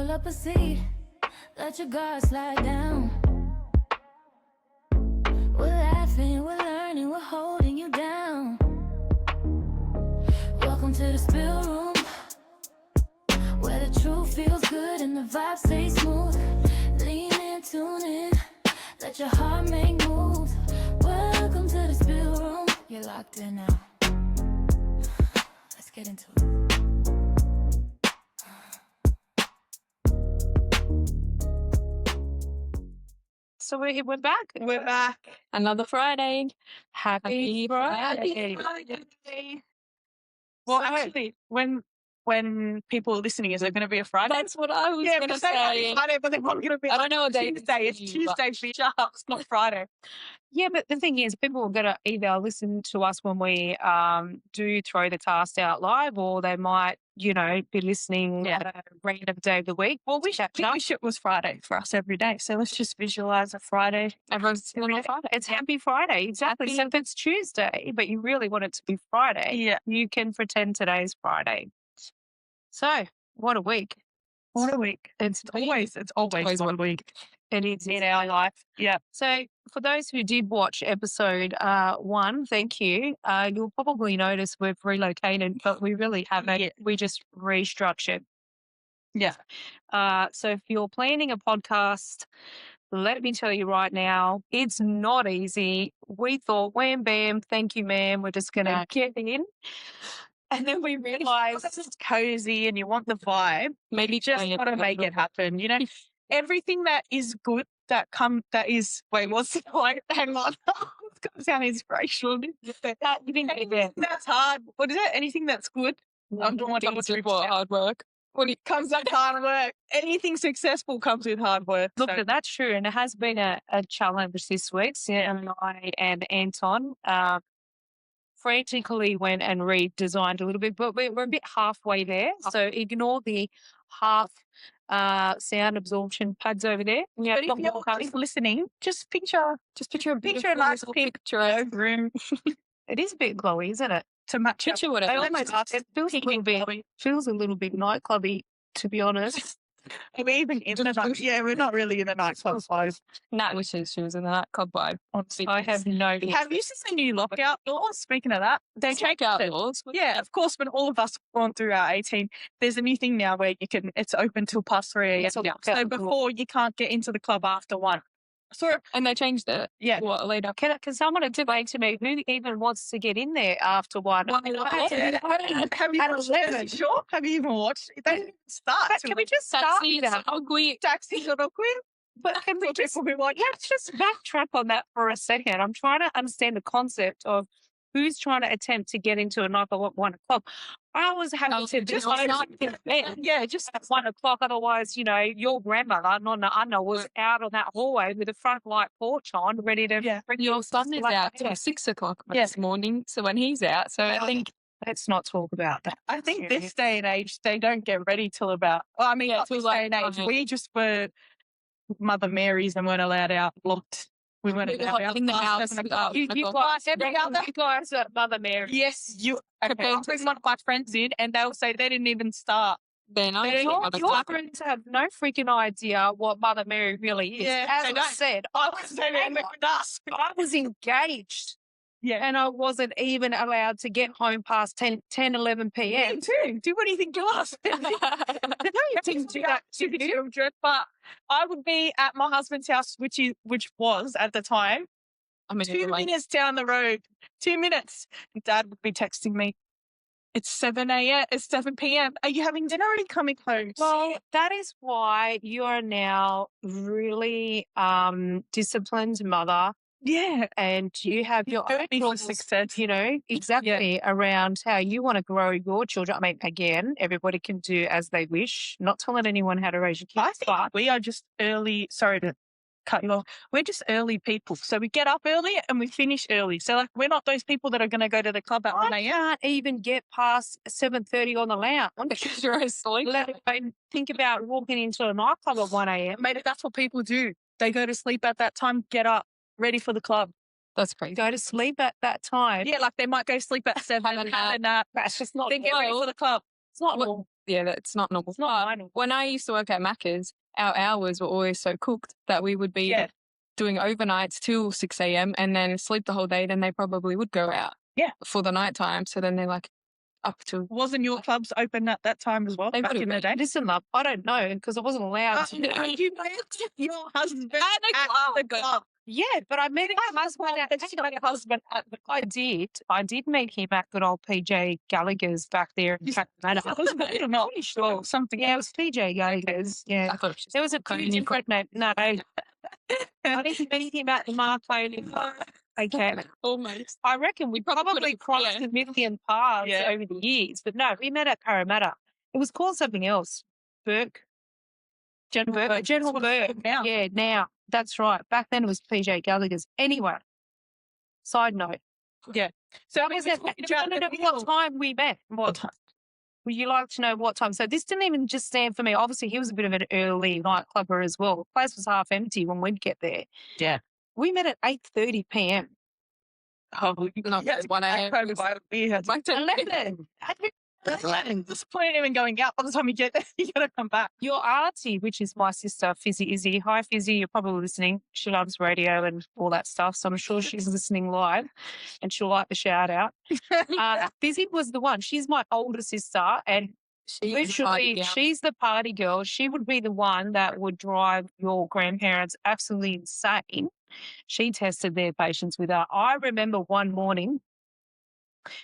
Pull up a seat, let your guard slide down. We're laughing, we're learning, we're holding you down. Welcome to the spill room, where the truth feels good and the vibe stays smooth. Lean in, tune in, let your heart make moves. Welcome to the spill room. You're locked in now. Let's get into it. So we're back. We're back. Another Friday. Happy Friday. Well, actually, when people are listening, is it going to be a Friday? That's what I was going to say. Happy Friday, but they're probably going to be I don't know what day Tuesday. It's Tuesday, sharp. It's not Friday. Yeah, but the thing is, people are going to either listen to us when we do throw the cast out live, or they might, be listening at a random day of the week. Well, we wish it was Friday for us every day. So let's just visualize a Friday. Everyone's feeling on Friday. It's Happy Friday, exactly. So if it's Tuesday, but you really want it to be Friday, you can pretend today's Friday. So, what a week. What a week. It's always 1 week. It is in our life. Yeah. So for those who did watch episode 1, thank you. You'll probably notice we've relocated, but we really haven't. Yeah. We just restructured. Yeah. So if you're planning a podcast, let me tell you right now, it's not easy. We thought, wham, bam, thank you, ma'am. We're just going to get in. And then we realized it's cozy and you want the vibe. Maybe just got to make it happen. Everything that is good what's it like? Hang on. It's going to sound inspirational. That's hard. What is it? Anything that's good? I'm doing hard work. When it comes with hard work, anything successful comes with hard work. Look, that's true. And it has been a challenge this week. Sarah and I and Anton frantically went and redesigned a little bit, but we're a bit halfway there. So ignore the half sound absorption pads over there. Yeah, but if you're listening, just picture a nice picture room. It is a bit glowy, isn't it? To match it feels a little bit nightclubby, to be honest. We're even in the night. Yeah, we're not really in the nightclub vibe. Nat wishes she was in the nightclub vibe. Honestly, I have no. Have you seen the new lockout laws? Speaking of that, they changed out laws. Yeah, of course. When all of us gone through our 18, there's a new thing now where it's open till past 3 a.m. So before you can't get into the club after 1. And they changed it. Yeah. What later? Can someone explain to me who even wants to get in there after 1? Have you even watched? They didn't even start. Can we just start? Taxis are ugly. But can we just let's just backtrack on that for a second? I'm trying to understand the concept of who's trying to attempt to get into a nightclub at 1 o'clock. I was having to just just at 1 o'clock. Otherwise, your grandmother, Nonna Anna, was out on that hallway with the front light porch on, ready to bring your son is out till 6 o'clock this morning. So when he's out, so I think let's not talk about that. I think this day and age, they don't get ready till about. Well, I mean, not this day and age. We just were Mother Mary's and weren't allowed out. Locked. We weren't allowed out in the house. You guys are Mother Mary. Yes, you. Okay, I'll bring one of my friends in, and they'll say they didn't even start. Your friends have no freaking idea what Mother Mary really is. Yeah, as I said, I was engaged. Yeah. And I wasn't even allowed to get home past 10, 11 p.m. Me too. Do anything to us. But I would be at my husband's house, which was at the time, 2 minutes down the road. 2 minutes. Dad would be texting me. It's 7 a.m. It's 7 p.m. Are you having dinner or are you coming home? Well, that is why you are now really disciplined mother. Yeah. And you have your own success, exactly around how you want to grow your children. I mean, again, everybody can do as they wish, not telling anyone how to raise your kids. I think we are just early. Sorry to cut you off. We're just early people. So we get up early and we finish early. So we're not those people that are going to go to the club at 1 a.m. I can't even get past 7:30 on the lounge because you're asleep. Think about walking into a nightclub at 1 a.m. Maybe that's what people do. They go to sleep at that time, get up. Ready for the club. That's crazy. Go to sleep at that time. Yeah, like they might go sleep at 7 and have a nap. That's just not. Then get ready for the club. It's not What- normal. Yeah, that's not normal. It's not my normal. When I used to work at Macca's, our hours were always so cooked that we would be doing overnights till 6 a.m. and then sleep the whole day. Then they probably would go out for the night time. So then they're like up to. Wasn't your clubs open at that time as well? They Back would in the have day? been. Listen, love, I don't know because I wasn't allowed to. You met your husband at the club. Yeah, but I met my husband at the I did meet him at good old PJ Gallagher's back there in Parramatta. I'm not sure. Something. Yeah, it was PJ Gallagher's. Yeah. I thought it was just There was a Marconi. different name. No, I didn't meet him at the Marconi. Okay. Almost. I reckon we probably crossed a million paths over the years, but no, we met at Parramatta. It was called something else. General Burke. Now. Yeah, now. That's right. Back then it was PJ Gallagher's. Anyway, side note. Yeah. So Do you want to know what time we met? What time? Would you like to know what time? So this didn't even just stand for me. Obviously, he was a bit of an early nightclubber as well. The place was half empty when we'd get there. Yeah. We met at 8:30 p.m. Oh, not 1 a.m. We had 11. 11. There's point even going out by the time you get there. You got to come back. Your auntie, which is my sister, Fizzy Izzy. Hi, Fizzy. You're probably listening. She loves radio and all that stuff. So I'm sure she's listening live and she'll like the shout out. Fizzy was the one. She's my older sister and literally she's the party girl. She would be the one that would drive your grandparents absolutely insane. She tested their patience with her. I remember one morning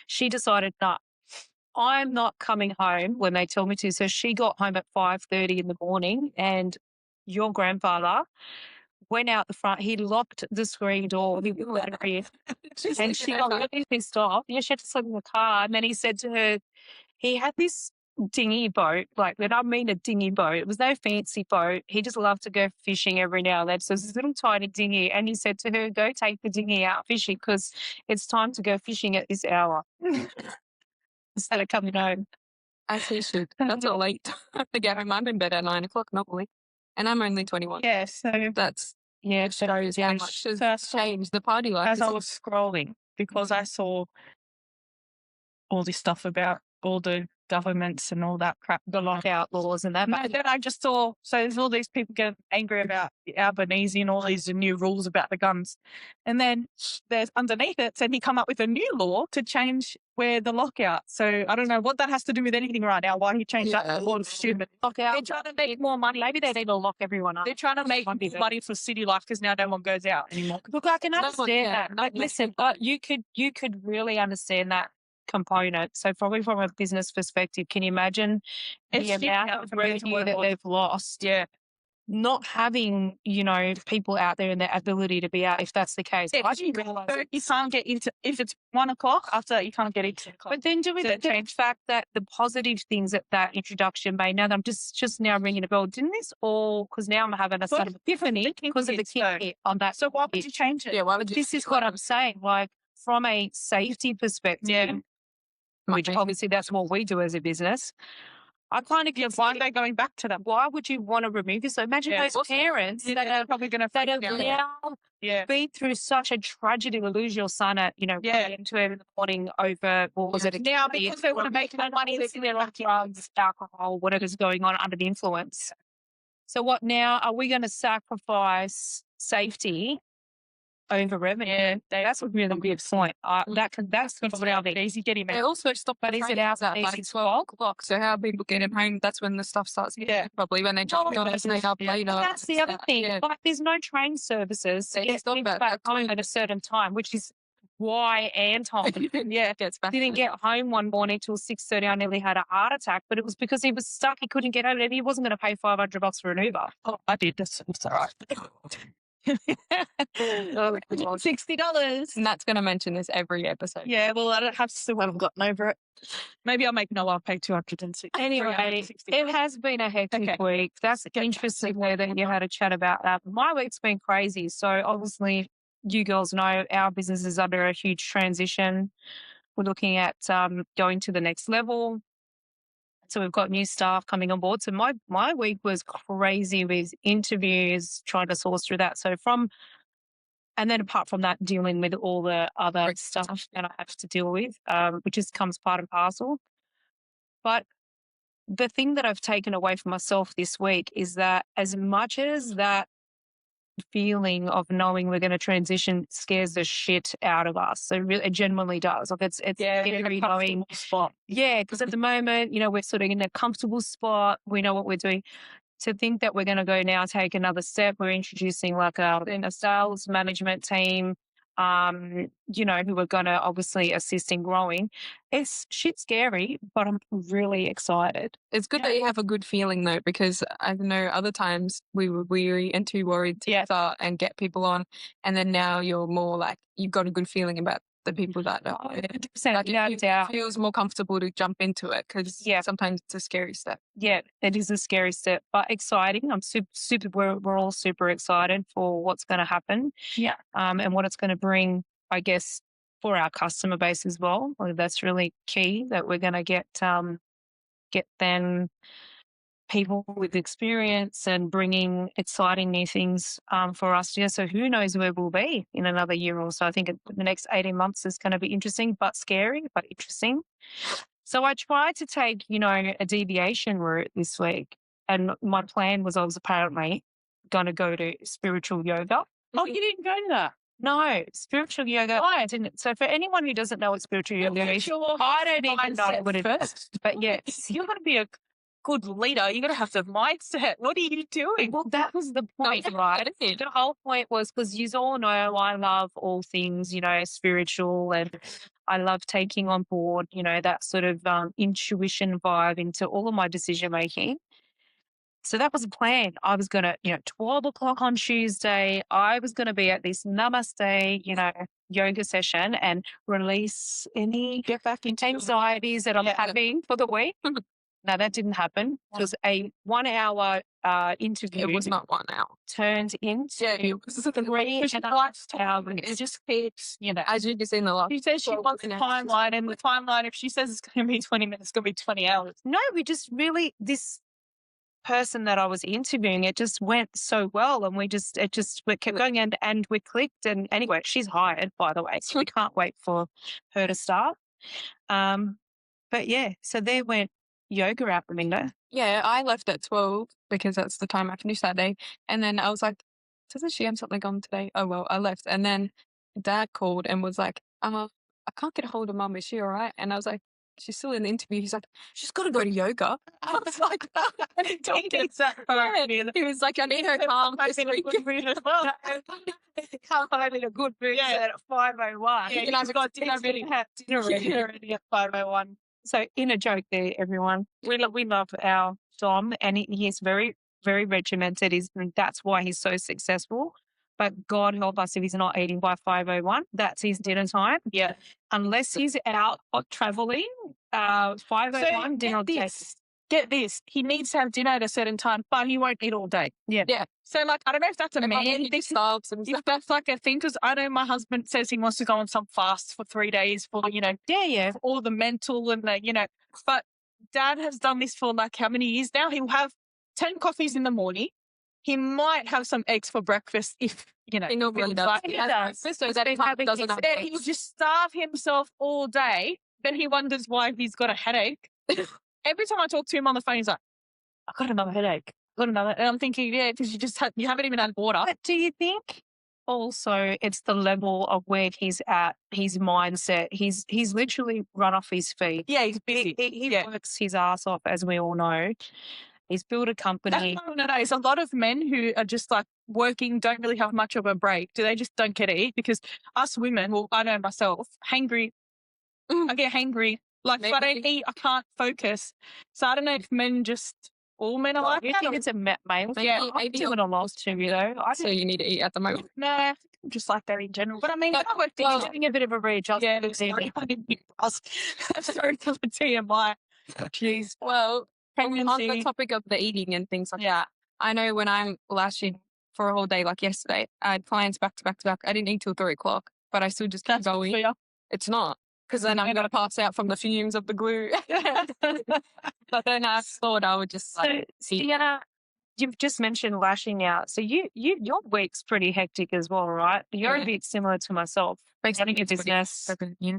she decided, no, I'm not coming home when they tell me to. So she got home at 5:30 in the morning and your grandfather went out the front. He locked the screen door. He wouldn't let her in. And she got really pissed off. Yeah, she had to sleep in the car. And then he said to her, he had this dinghy boat, like, and I mean a dinghy boat. It was no fancy boat. He just loved to go fishing every now and then. So it's this little tiny dinghy. And he said to her, go take the dinghy out fishing because it's time to go fishing at this hour. Instead of coming home. As he should. That's a late time to get home. I'm in bed at 9 o'clock normally. And I'm only 21. Yeah, so That's, it shows how much has changed the party life. as I was scrolling, because I saw all this stuff about all the governments and all that crap, the lockout laws and that. No, then I just saw, so there's all these people getting angry about the Albanese and all these new rules about the guns. And then there's underneath it said he come up with a new law to change where the lockout. So I don't know what that has to do with anything right now, why he changed that law. Stupid. Lockout. They're trying to make more money. Maybe they need to lock everyone up. They're trying to make money for city life because now no one goes out anymore. Look, I can understand that. But listen, you could really understand that component. So probably from a business perspective, can you imagine the amount of revenue that they've lost? Yeah. Not having, people out there and their ability to be out, if that's the case. Yeah, I didn't realise you can't get into, if it's 1 o'clock after, you can't get into the club. But then do we look at the fact that the positive things that introduction made, now that I'm just now ringing a bell, didn't this all, because now I'm having a sort of epiphany because of the kid hit on that. So why would you change it? Yeah, why would you? This is what I'm saying, like from a safety perspective, which obviously that's what we do as a business. I kind of get why are they going back to that? Why would you want to remove this? So imagine those parents that are probably going to now been through such a tragedy to lose your son at, into him in the morning over, what was it? Now because they want to make more money, they're like drugs, alcohol, whatever's going on under the influence. So what now? Are we going to sacrifice safety over revenue? Yeah, that's a really weird point. That's going to be easy getting. They also stop. But is it out at like 12 o'clock? So how people get him home? That's when the stuff starts. Probably when they jump on it and they up later. That's the other thing. Like, there's no train services. It's not back home at a certain time, which is why Anton gets back. Didn't get home one morning till 6:30. I nearly had a heart attack, but it was because he was stuck. He couldn't get out. He wasn't going to pay $500 for an Uber. Oh, I did. That's all right. $60, and that's going to mention this every episode. Yeah, well, I still haven't gotten over it. Maybe I'll make Noah pay $260. Anyway, it has been a hectic week. That's interesting there that you had a chat about that. My week's been crazy. So obviously, you girls know our business is under a huge transition. We're looking at going to the next level. So we've got new staff coming on board. So my week was crazy with interviews, trying to source through that. And then apart from that, dealing with all the other stuff that I have to deal with, which comes part and parcel. But the thing that I've taken away from myself this week is that as much as that feeling of knowing we're going to transition scares the shit out of us. So it genuinely does. Like it's very knowing spot. Yeah, because at the moment, we're sort of in a comfortable spot. We know what we're doing. To think that we're going to go now take another step, we're introducing like a sales management team, who are going to obviously assist in growing. It's shit scary, but I'm really excited. It's good that you have a good feeling though, because I know other times we were weary and too worried to start and get people on, and then now you're more like you've got a good feeling about the people that are. 100%, it feels more comfortable to jump into it because sometimes it's a scary step. Yeah, it is a scary step, but exciting. I'm super. We're all super excited for what's going to happen. Yeah, and what it's going to bring, I guess, for our customer base as well. That's really key that we're going to get then people with experience and bringing exciting new things for us. Yeah, so who knows where we'll be in another year or so. I think the next 18 months is going to be interesting, but scary, but interesting. So I tried to take, a deviation route this week. And my plan was I was apparently going to go to spiritual yoga. Oh, you didn't go to that? No, spiritual yoga. I didn't. So for anyone who doesn't know what spiritual yoga is, I don't even know what it is. But yes, you're going to be a good leader. You're going to have the mindset. What are you doing? Well, that was the point, right? The whole point was because you all know I love all things, spiritual, and I love taking on board, that sort of intuition vibe into all of my decision making. So that was a plan. I was going to, 12 o'clock on Tuesday, I was going to be at this namaste, yoga session and release any get back into anxieties that I'm having for the week. No, that didn't happen. It was a 1 hour interview. It was not 1 hour. Turned into it was 3 hours. It just keeps, as you can see in the last. She says she wants a timeline, and the timeline, if she says it's going to be 20 minutes, it's going to be 20 hours. No, we just really, this person that I was interviewing, it just went so well, and we kept going and we clicked. And anyway, she's hired, by the way, so we can't wait for her to start. But yeah, so there went yoga out, Raminda. Yeah, I left at 12 because that's the time I finished that day. And then I was like, doesn't she have something on today? Oh, well, I left. And then Dad called and was like, I can't get a hold of Mum. Is she all right? And I was like, she's still in the interview. He's like, she's got to go to yoga. I was like, he was like, I need her calm this week. Can't find in a good mood at 5:01. Yeah, he's got dinner ready at 5:01. So in a joke there, everyone, we love our Dom, and he is very, very regimented. That's why he's so successful. But God help us if he's not eating by 5:01. That's his dinner time. Yeah. Unless he's out traveling, 5:01 dinner. Get this. He needs to have dinner at a certain time, but he won't eat all day. Yeah. So, I don't know if that's a man thing. If that's like a thing, because I know my husband says he wants to go on some fast for 3 days for, for all the mental and the, but Dad has done this for how many years now? He'll have 10 coffees in the morning. He might have some eggs for breakfast if, He normally does. He does. So that He'll just starve himself all day. Then he wonders why he's got a headache. Every time I talk to him on the phone, he's like, I've got another headache. And I'm thinking, because you haven't even had water. But do you think also it's the level of where he's at, his mindset? He's literally run off his feet. Yeah, he's busy. He works his ass off, as we all know. He's built a company. No. It's a lot of men who are just working, don't really have much of a break. Do they just don't get to eat? Because us women, well, I know myself, hangry. I get hangry. If I don't eat, I can't focus. So I don't know if all men are like that. I think it's a male thing. Yeah, I'm doing a lot too, So you need to eat at the moment. No, I'm just like that in general. But I mean, doing a bit of a readjustment. Yeah, I'm sorry for the TMI. Jeez. Well, on the topic of the eating and things like that, I know when I'm last year for a whole day, like yesterday, I had clients back to back to back. I didn't eat till 3 o'clock, but I still just kept going. It's not. Because then I'm going to pass out from the fumes of the glue. But then I thought I would just Sienna, you've just mentioned lashing out. So your week's pretty hectic as well, right? You're a bit similar to myself. Running a business,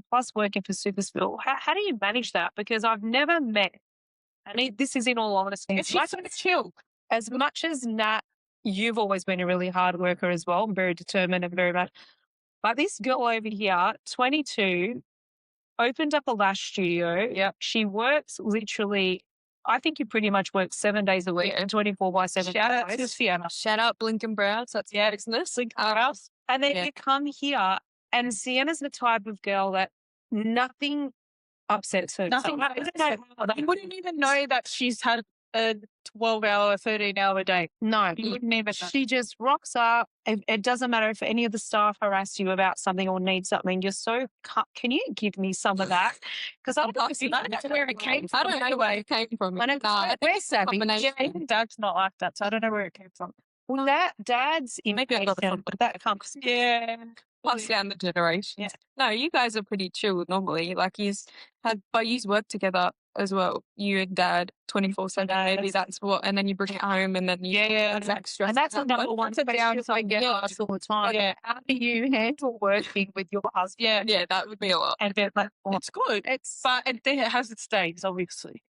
plus working for Superspill. How do you manage that? Because I've never met And this is in all honesty. And she's so chill. As much as Nat, you've always been a really hard worker as well, and very determined and very much. But this girl over here, 22, opened up a lash studio. Yep. She works literally, I think you pretty much work 7 days a week, 24/7. Shout out to Sienna. Shout out Blinken Brows. That's business. And then you come here, and Sienna's the type of girl that nothing upsets her. Nothing. You wouldn't even know that she's had a 12-hour, 13-hour day. No, you wouldn't even know. She just rocks up. It doesn't matter if any of the staff harass you about something or need something. You're so, can you give me some of that? Because I don't know where it came from. I don't know where it came from. We're savvy. Yeah, even Dad's not like that, so I don't know where it came from. Well, that Dad's impatient, but that comes. Yeah. Pass down the generations. Yeah. No, you guys are pretty chill normally. Like but you work together as well. You and Dad 24/7. Maybe that's what, and then you bring it home, and then that's extra. And that's another one. That's a downside. Get us all the time. Yeah. How do you handle working with your husband? Yeah, that would be a lot. And like, it's good. But it has its days, obviously.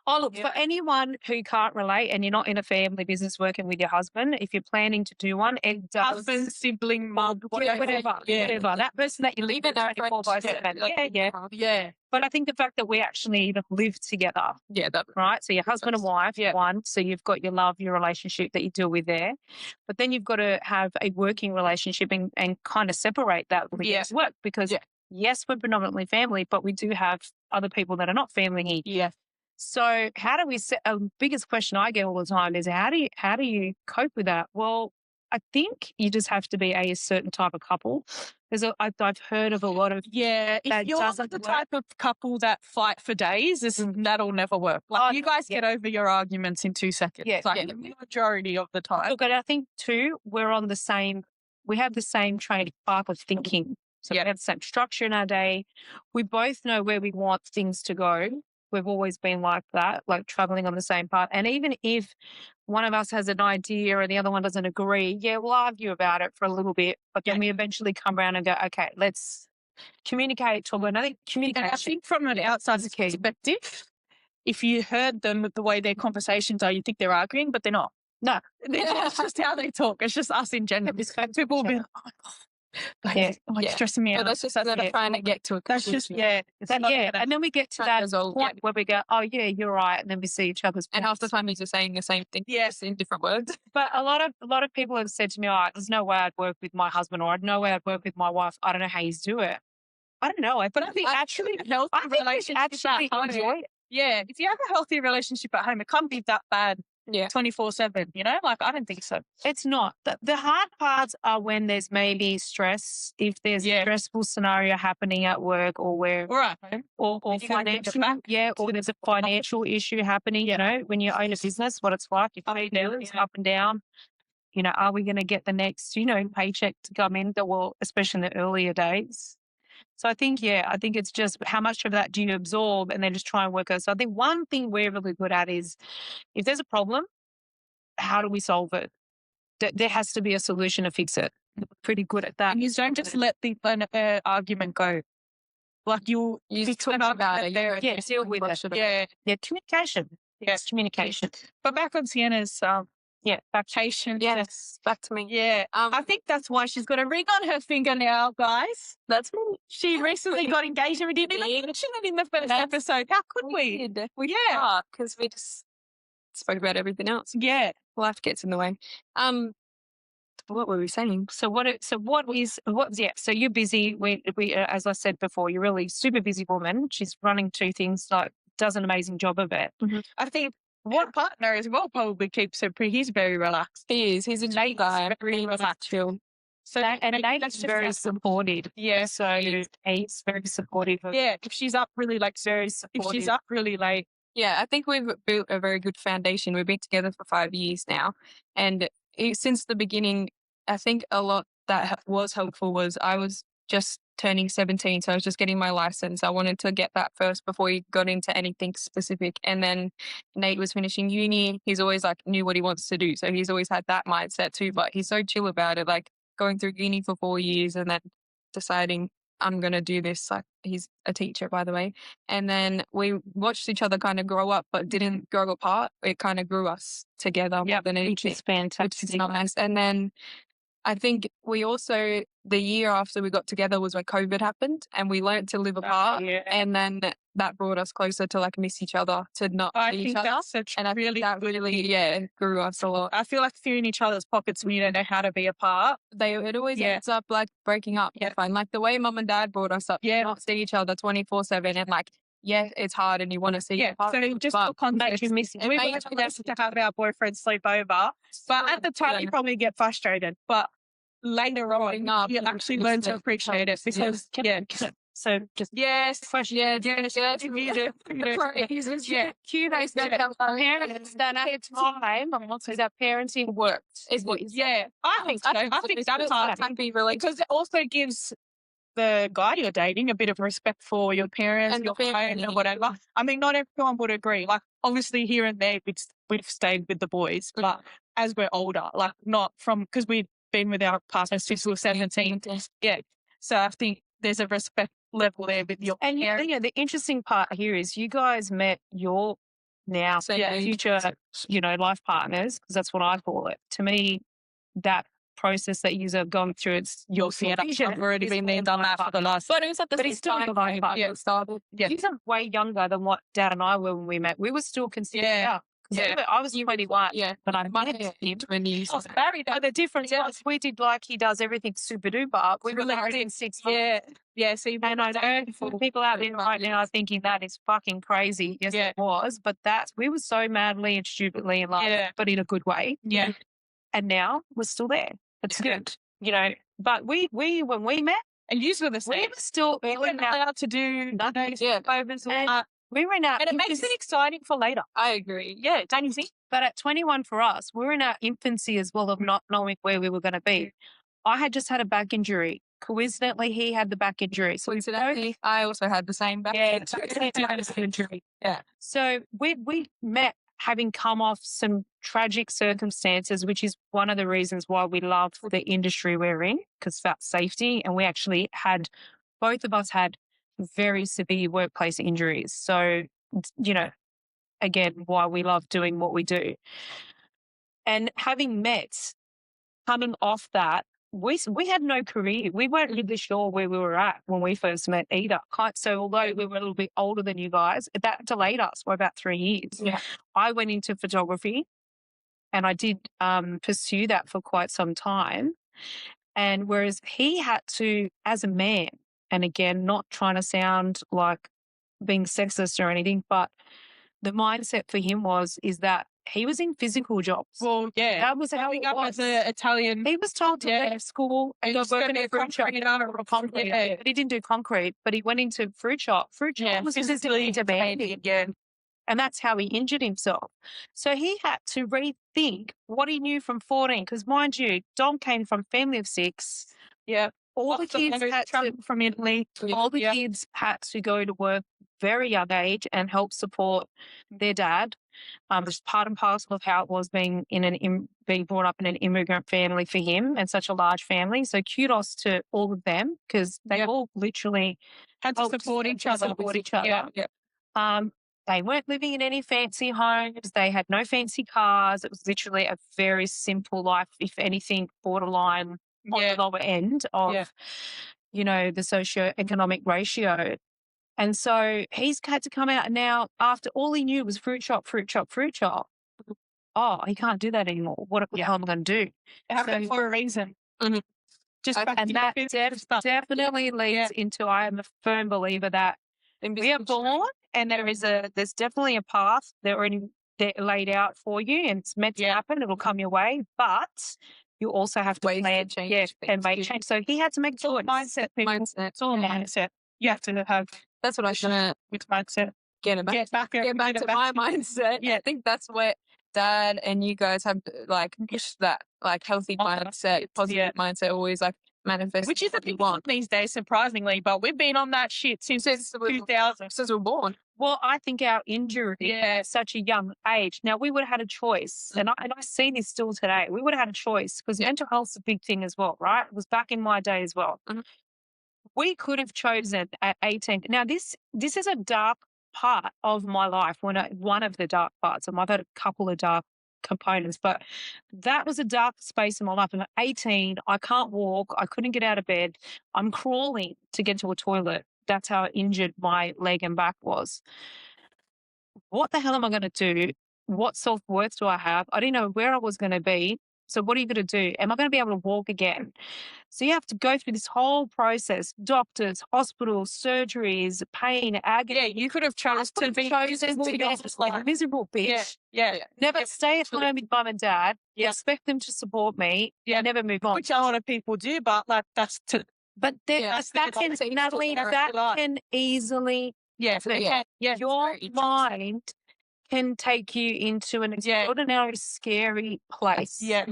Oh, look, for anyone who can't relate and you're not in a family business working with your husband, if you're planning to do one, it does. Husband, sibling, mum, whatever. Whatever. That person that you live in 24/7. Yeah. But I think the fact that we actually even live together. Yeah, right. So your husband and wife, one. So you've got your love, your relationship that you deal with there. But then you've got to have a working relationship and kind of separate that with work because, yes, we're predominantly family, but we do have other people that are not family here. Yeah. So how do we set? Biggest question I get all the time is how do you cope with that? Well, I think you just have to be a certain type of couple. I've heard of a lot of if you're the type of couple that fight for days, that'll never work. Like you guys get over your arguments in 2 seconds. The majority of the time. Look, and I think too, we have the same train type of thinking. So we have the same structure in our day. We both know where we want things to go. We've always been like that, like traveling on the same path. And even if one of us has an idea or the other one doesn't agree, we'll argue about it for a little bit. But then we eventually come around and go, okay, let's communicate. And I think communication. And I think from an outsider's perspective, if you heard them the way their conversations are, you think they're arguing, but they're not. No. It's just how they talk. It's just us in general. People will be like, oh my God. Stressing me out. That's just trying to get to a conclusion. That's just, and then we get to that point where we go, oh, yeah, you're right. And then we see each other's points. And half the time he's just saying the same thing, in different words. But a lot of people have said to me, oh, there's no way I'd work with my husband or I'd no way I'd work with my wife. I don't know how you do it. I don't know. But I think actually healthy relationship at home. Yeah, if you have a healthy relationship at home, it can't be that bad. 24/7, like I don't think so. It's not. The hard parts are when there's maybe stress, if there's a stressful scenario happening at work or where or financial or there's a financial issue happening, when you own a business, what it's like, you pay bills up and down. Are we going to get the next, paycheck to come in, especially in the earlier days? So I think it's just how much of that do you absorb and then just try and work it. So I think one thing we're really good at is if there's a problem, how do we solve it? There has to be a solution to fix it. We're pretty good at that. And you don't just let the argument go. Like you talk about it. Deal with it. Communication. Yes, communication. But back on Sienna's vacation. Yes, back to me. Yeah. I think that's why she's got a ring on her finger now, guys. That's me. She recently got engaged and we didn't even mention it in the first episode. How could we? We because we just spoke about everything else. Yeah. Life gets in the way. What were we saying? So you're busy. We as I said before, you're really super busy woman. She's running 2 things, does an amazing job of it. Mm-hmm. I think one partner as well probably keeps her he's very relaxed. He is. He's a chill guy. Very relaxed. Chill. So Nate's very supportive. Yeah. So he's very supportive. If she's up really very supportive. If she's up really late. Yeah, I think we've built a very good foundation. We've been together for 5 years now. And since the beginning, I think a lot that was helpful was I was just turning 17. So I was just getting my license. I wanted to get that first before he got into anything specific. And then Nate was finishing uni. He's always knew what he wants to do. So he's always had that mindset too, but he's so chill about it, going through uni for 4 years and then deciding I'm going to do this. Like, he's a teacher, by the way. And then we watched each other kind of grow up, but didn't grow apart. It kind of grew us together more than anything. It's fantastic. Which is nice. And then I think we also, the year after we got together was when COVID happened, and we learned to live apart. And then that brought us closer to like miss each other, to not see each other. And I really, that really, grew us a lot. I feel like if you're in each other's pockets and you don't know how to be apart, it always ends up like breaking up. Yeah, fine. Like the way mum and dad brought us up, not see each other 24/7, and like, yeah, it's hard and you want to see your partner. So just for context, we were to have our boyfriend sleep over, but at the time you probably get frustrated. But later on, you actually learn to appreciate it because, So just question. kudos to our parents that at the time because our parenting worked. Is what I think so. I think that part can be really, because it also gives the guy you're dating a bit of respect for your parents and your home or whatever. I mean, not everyone would agree. Like, obviously, here and there, we've stayed with the boys, but as we're older, like not from, because we've been with our partners since we were 17. Yeah. So I think there's a respect level there with your parents. And the interesting part here is you guys met your now future, life partners, because that's what I call it. To me, that process that you have gone through, it's your vision. I've already been there, done that for the last. But it was at the same time. He's way younger than what Dad and I were when we met. We were still considered young. I was 21. But I met him 20 years. The difference was we did like he does everything super duper. We were married in 6 months. So and I know for people out there right now are thinking that is fucking crazy. Yes, it was. But we were so madly and stupidly in love, but in a good way. Yeah. And now we're still there. It's good. But we when we met, and you were the same. We were still allowed to do nothing. We were in our and it makes it exciting for later. I agree. Yeah, don't you think? But at 21 for us, we were in our infancy as well of not knowing where we were going to be. I had just had a back injury. Coincidentally, he had the back injury. So I also had the same back injury. Yeah. So we met having come off some tragic circumstances, which is one of the reasons why we love the industry we're in, because that's safety. And we actually both of us had very severe workplace injuries. So, again, why we love doing what we do. And having met, coming off that, we had no career. We weren't really sure where we were at when we first met either. So although we were a little bit older than you guys, that delayed us for about 3 years. Yeah. I went into photography and I did pursue that for quite some time. And whereas he had to, as a man, and again, not trying to sound like being sexist or anything, but the mindset for him is that he was in physical jobs. Well, yeah. That was how he was. As an Italian. He was told to leave school and go work in a fruit shop. Concrete. Yeah. But he didn't do concrete, but he went into fruit shop. Fruit shop was physically demanding. Yeah. And that's how he injured himself. So he had to rethink what he knew from 14. Because mind you, Dom came from a family of 6. Yeah. All the kids had to, from Italy. All the kids had to go to work very young age and help support their dad. It's part and parcel of how it was being brought up in an immigrant family for him, and such a large family. So kudos to all of them, because they all literally had to support each other. Yeah. They weren't living in any fancy homes. They had no fancy cars. It was literally a very simple life, if anything, borderline on the lower end of, the socioeconomic ratio. And so he's had to come out now after all he knew was fruit shop. Oh, he can't do that anymore. What the hell am I going to do? It happened for a reason. Mm-hmm. And that definitely leads into, I am a firm believer that we are born and there's definitely a path that already laid out for you, and it's meant to happen. It'll come your way, but you also have to plan and make change. So he had to make choice. Mindset. It's all a mindset. You have to have. That's what I should with mindset. Get back to my mindset. Yeah, I think that's what Dad and you guys have that healthy mindset, positive mindset, always manifest, which is what you want these days, surprisingly. But we've been on that shit since 2000, since we were born. Well, I think our injury at such a young age. Now we would have had a choice, and I see this still today. We would have had a choice because mental health's a big thing as well, right? It was back in my day as well. Mm-hmm. we could have chosen at 18. Now, this is a dark part of my life, one of the dark parts. I've had a couple of dark components, but that was a dark space in my life. And at 18, I can't walk. I couldn't get out of bed. I'm crawling to get to a toilet. That's how injured my leg and back was. What the hell am I going to do? What self-worth do I have? I didn't know where I was going to be. So what are you going to do? Am I going to be able to walk again? So you have to go through this whole process, doctors, hospitals, surgeries, pain, agony. Yeah, you could have chosen to be like a miserable bitch. Yeah. Never stay at home with mum and dad. Yeah. Expect them to support me. Yeah. And never move on. Which a lot of people do, but like that's to. But that can easily. Yeah. Your mind can take you into an extraordinary, scary place. Yeah.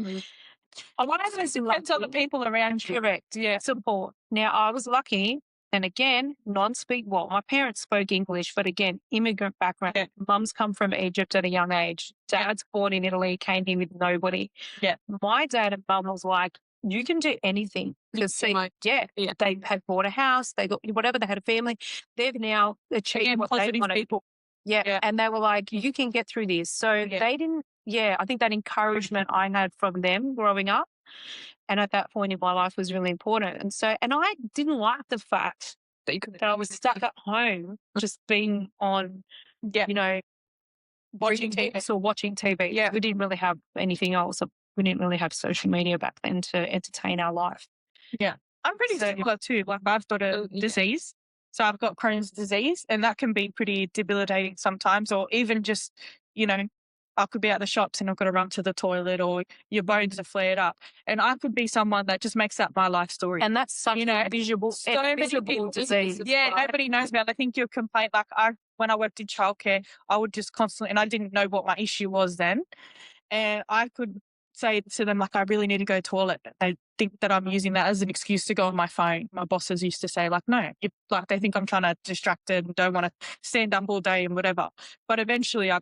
I want to depends on the people around you. Correct. Yeah. Support. Now, I was lucky. And again, my parents spoke English, but again, immigrant background. Yeah. Mum's come from Egypt at a young age. Dad's born in Italy, came here with nobody. Yeah. My dad and mum was like, you can do anything. They had bought a house, they got whatever, they had a family. They've now achieved what they wanted. People. Yeah. And they were like, you can get through this. So they didn't, I think that encouragement I had from them growing up. And at that point in my life was really important. And I didn't like the fact that I was stuck at home, just being on, watching TV. Or watching TV. Yeah. We didn't really have anything else. We didn't really have social media back then to entertain our life. Yeah. I'm pretty similar too. Like I've got a disease. So I've got Crohn's disease, and that can be pretty debilitating sometimes, or even just, I could be at the shops and I've got to run to the toilet, or your bones are flared up. And I could be someone that just makes up my life story. And that's such a visible disease. Yeah, nobody knows about it. I think you'll complain. Like when I worked in childcare, I would just constantly, and I didn't know what my issue was then. And I could say to them, like, I really need to go to the toilet. They think that I'm using that as an excuse to go on my phone. My bosses used to say, like, no, they think I'm trying to distract and don't want to stand up all day and whatever. But eventually I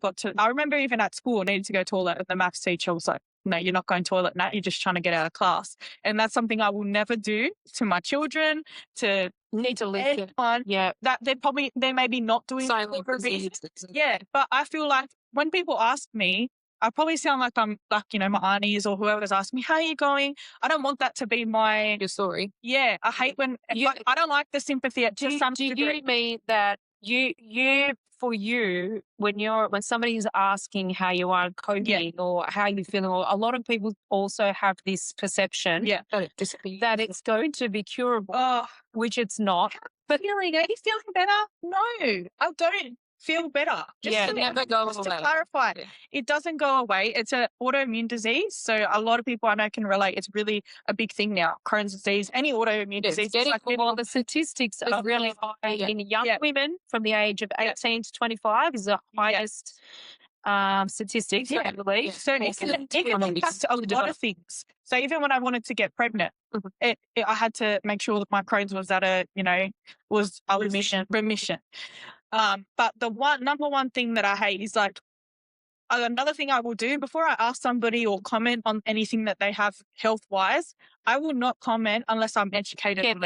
remember even at school, I needed to go to the toilet, and the maths teacher was like, no, you're not going to the toilet, Nat, you're just trying to get out of class. And that's something I will never do to my children, to need to listen. Yeah. That they may be not doing it. Yeah. But I feel like when people ask me, I probably sound like I'm like, my aunties or whoever's asking me, how are you going? I don't want that to be your story. Yeah. I hate when, I don't like the sympathy. Do you mean that when somebody's asking how you are coping or how you're feeling, or a lot of people also have this perception that it's going to be curable, which it's not. But are you feeling better? No, I don't feel better. Just to clarify, it doesn't go away. It's an autoimmune disease. So a lot of people I know can relate. It's really a big thing now. Crohn's disease, any autoimmune disease. The statistics are really high in young women from the age of 18 to 25 is the highest statistics, I believe. So it impacts a lot of things. So even when I wanted to get pregnant, I had to make sure that my Crohn's was at a remission. But the number one thing that I hate is like, another thing I will do before I ask somebody or comment on anything that they have health-wise, I will not comment unless I'm educated.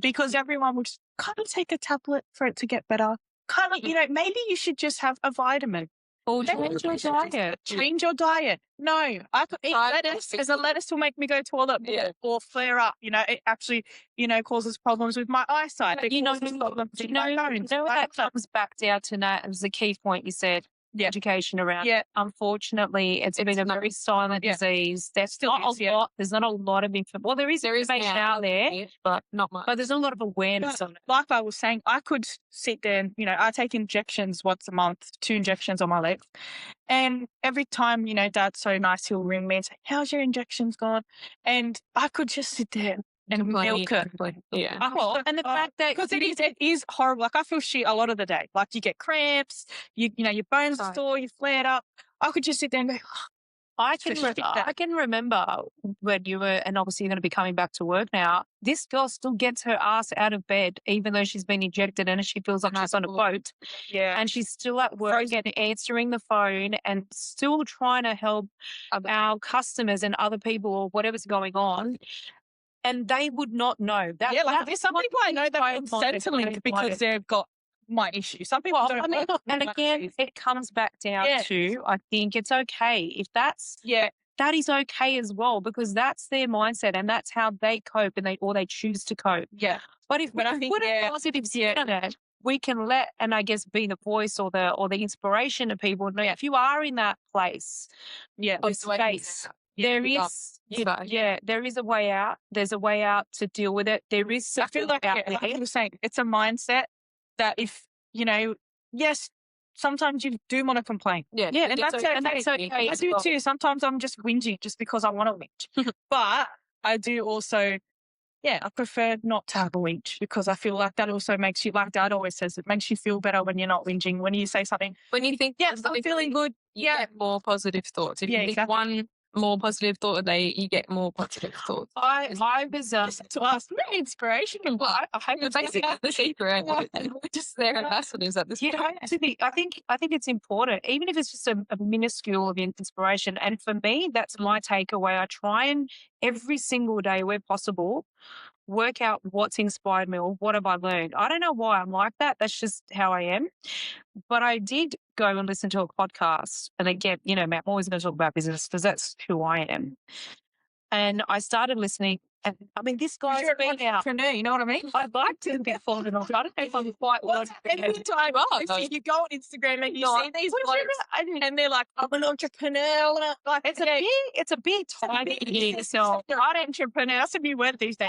Because everyone will just kind of take a tablet for it to get better. Kind of, maybe you should just have a vitamin. Or change your diet. Change your diet. No, I could eat lettuce because the lettuce will make me go to the toilet or flare up. It actually, causes problems with my eyesight. That comes back down to that as the key point you said. Education around. Yeah. Unfortunately, it's been a very silent disease. There's not a lot. There's not a lot of information. Well, there is information out there, but not much. But there's not a lot of awareness on it. Like I was saying, I could sit there and, I take injections once a month, 2 injections on my legs. And every time, Dad's so nice, he'll ring me and say, how's your injections gone? And I could just sit there and milk it. Yeah. And the fact that because it is horrible. Like I feel shit a lot of the day. Like you get cramps, your bones are sore, you flared up. I could just sit there and go. I can remember when you were, and obviously you're going to be coming back to work now. This girl still gets her ass out of bed, even though she's been injected and she feels like she's on a boat. Yeah. And she's still at work and answering the phone and still trying to help our customers and other people or whatever's going on. and they would not know that. Yeah, like that there's some people I know that are Centrelink because they've got my issue. Some people don't. I mean, and again, it comes back down to, I think it's okay if that's that is okay as well, because that's their mindset and that's how they cope and they choose to cope. Yeah. But if we put a positive spin on it, we can let, and I guess be the voice or the inspiration to people. Know if you are in that place of space, there is there is a way out. There's a way out to deal with it. There is. I feel like you were saying, it's a mindset that if yes, sometimes you do want to complain. Yeah, and that's okay. And that's okay. I do too. Sometimes I'm just whinging just because I want to whinge. But I do also, I prefer not to have a whinge because I feel like that also makes you, like Dad always says, it makes you feel better when you're not whinging. When you say something, when you think, I'm feeling good, you get more positive thoughts. If you think one more positive thought a day, you get more positive thoughts. I was to ask very inspirational. I hope it's basically the secret. We're just there ambassadors at this point. I think it's important, even if it's just a minuscule of inspiration. And for me, that's my takeaway. I try and every single day where possible work out what's inspired me or what have I learned. I don't know why I'm like that. That's just how I am. But I did go and listen to a podcast. And again, Matt, I'm always going to talk about business because that's who I am. And I started listening. And I mean, this guy's been an entrepreneur, you know what I mean? I'd like to get followed on. I don't know if I'm quite well. Every time you go on Instagram and you see these blokes and they're like, I'm an entrepreneur. Like, it's a big title. So I'm an entrepreneur. That's a new word these days.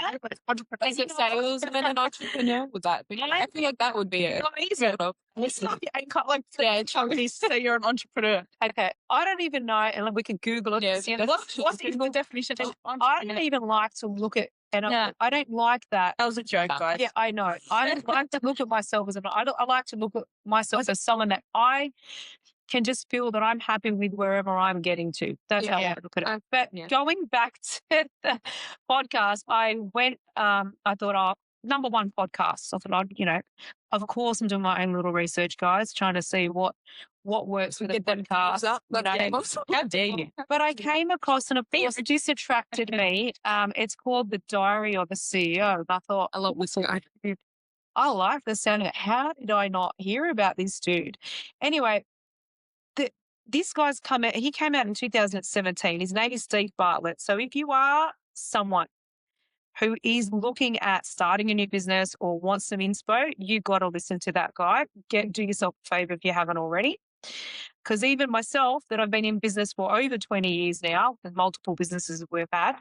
Is it salesman and entrepreneur? Would that be? I feel like that would be it. Sort of. Chunky say you're an entrepreneur. Okay. I don't even know, and we can Google it. Yeah, what's the definition of entrepreneur? I don't even like to look at, and I don't like that. That was a joke, guys. Yeah, I know. I don't like to look at myself as I like to look at myself as someone that I can just feel that I'm happy with wherever I'm getting to. That's how I look at it. But going back to the podcast, I went, I thought, number one podcast. I thought of course I'm doing my own little research, guys, trying to see what works with the podcast. How dare you? But I came across, and of course this attracted me. It's called The Diary of a CEO. And I thought, I love listening. I like the sound of it. How did I not hear about this dude? Anyway, this guy's he came out in 2017. His name is Steve Bartlett. So if you are someone who is looking at starting a new business or wants some inspo, you got to listen to that guy. Do yourself a favor if you haven't already. Because even myself, that I've been in business for over 20 years now, with multiple businesses we've had,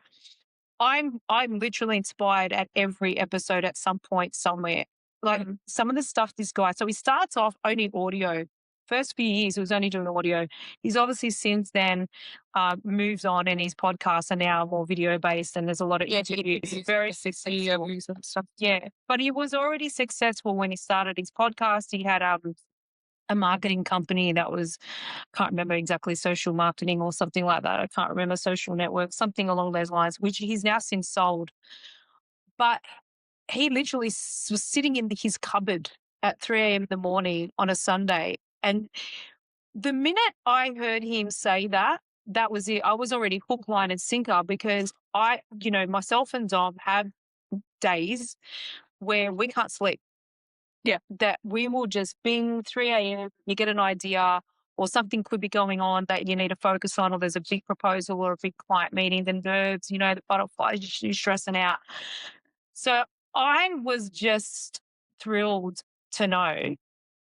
I'm literally inspired at every episode at some point somewhere. Like some of the stuff this guy, so he starts off only audio. First few years, he was only doing audio. He's obviously since then moved on, and his podcasts are now more video-based, and there's a lot of interviews. He's very successful. And stuff. Yeah, but he was already successful when he started his podcast. He had a marketing company that was, can't remember exactly, social marketing or something like that. I can't remember, social network, something along those lines, which he's now since sold. But he literally was sitting in his cupboard at 3 a.m. in the morning on a Sunday. And the minute I heard him say that was it. I was already hook, line and sinker, because myself and Dom have days where we can't sleep. Yeah. That we will just bing 3 a.m. You get an idea, or something could be going on that you need to focus on, or there's a big proposal or a big client meeting, the nerves, the butterflies, you're stressing out. So I was just thrilled to know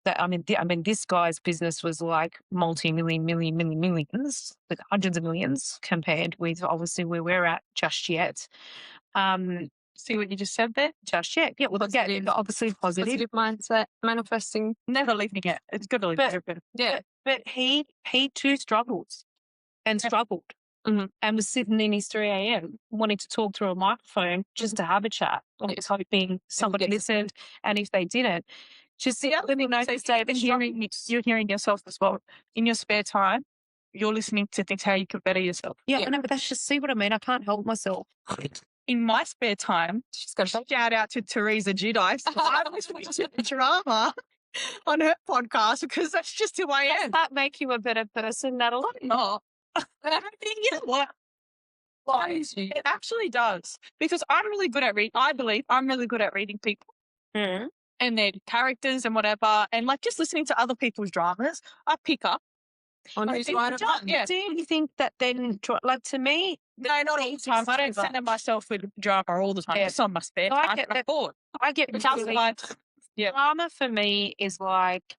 that, I mean, this guy's business was like millions, like hundreds of millions, compared with obviously where we're at just yet. See what you just said there? Just yet. Yeah, well, again, obviously positive mindset, manifesting, never leaving it. It's good to leave it. Yeah, but he too struggled. Mm-hmm. And was sitting in his 3 a.m. wanting to talk through a microphone just to have a chat. I was hoping somebody listened, and if they didn't, just let me know. You're hearing yourself as well. In your spare time, you're listening to things how you can better yourself. Yeah, I know, but that's just, see what I mean? I can't help myself. In my spare time, she's got a shout out to Teresa Judice. I'm listening to drama on her podcast because that's just who I am. Does that make you a better person, Natalie? No. You know what? It actually does. Because I'm really good at reading. I believe I'm really good at reading people and their characters and whatever. And like just listening to other people's dramas, I pick up. Do you think that then, like to me, no, not all the time. I don't center myself with drama all the time. It's on my spare time. I get bored. I get drama for me is like,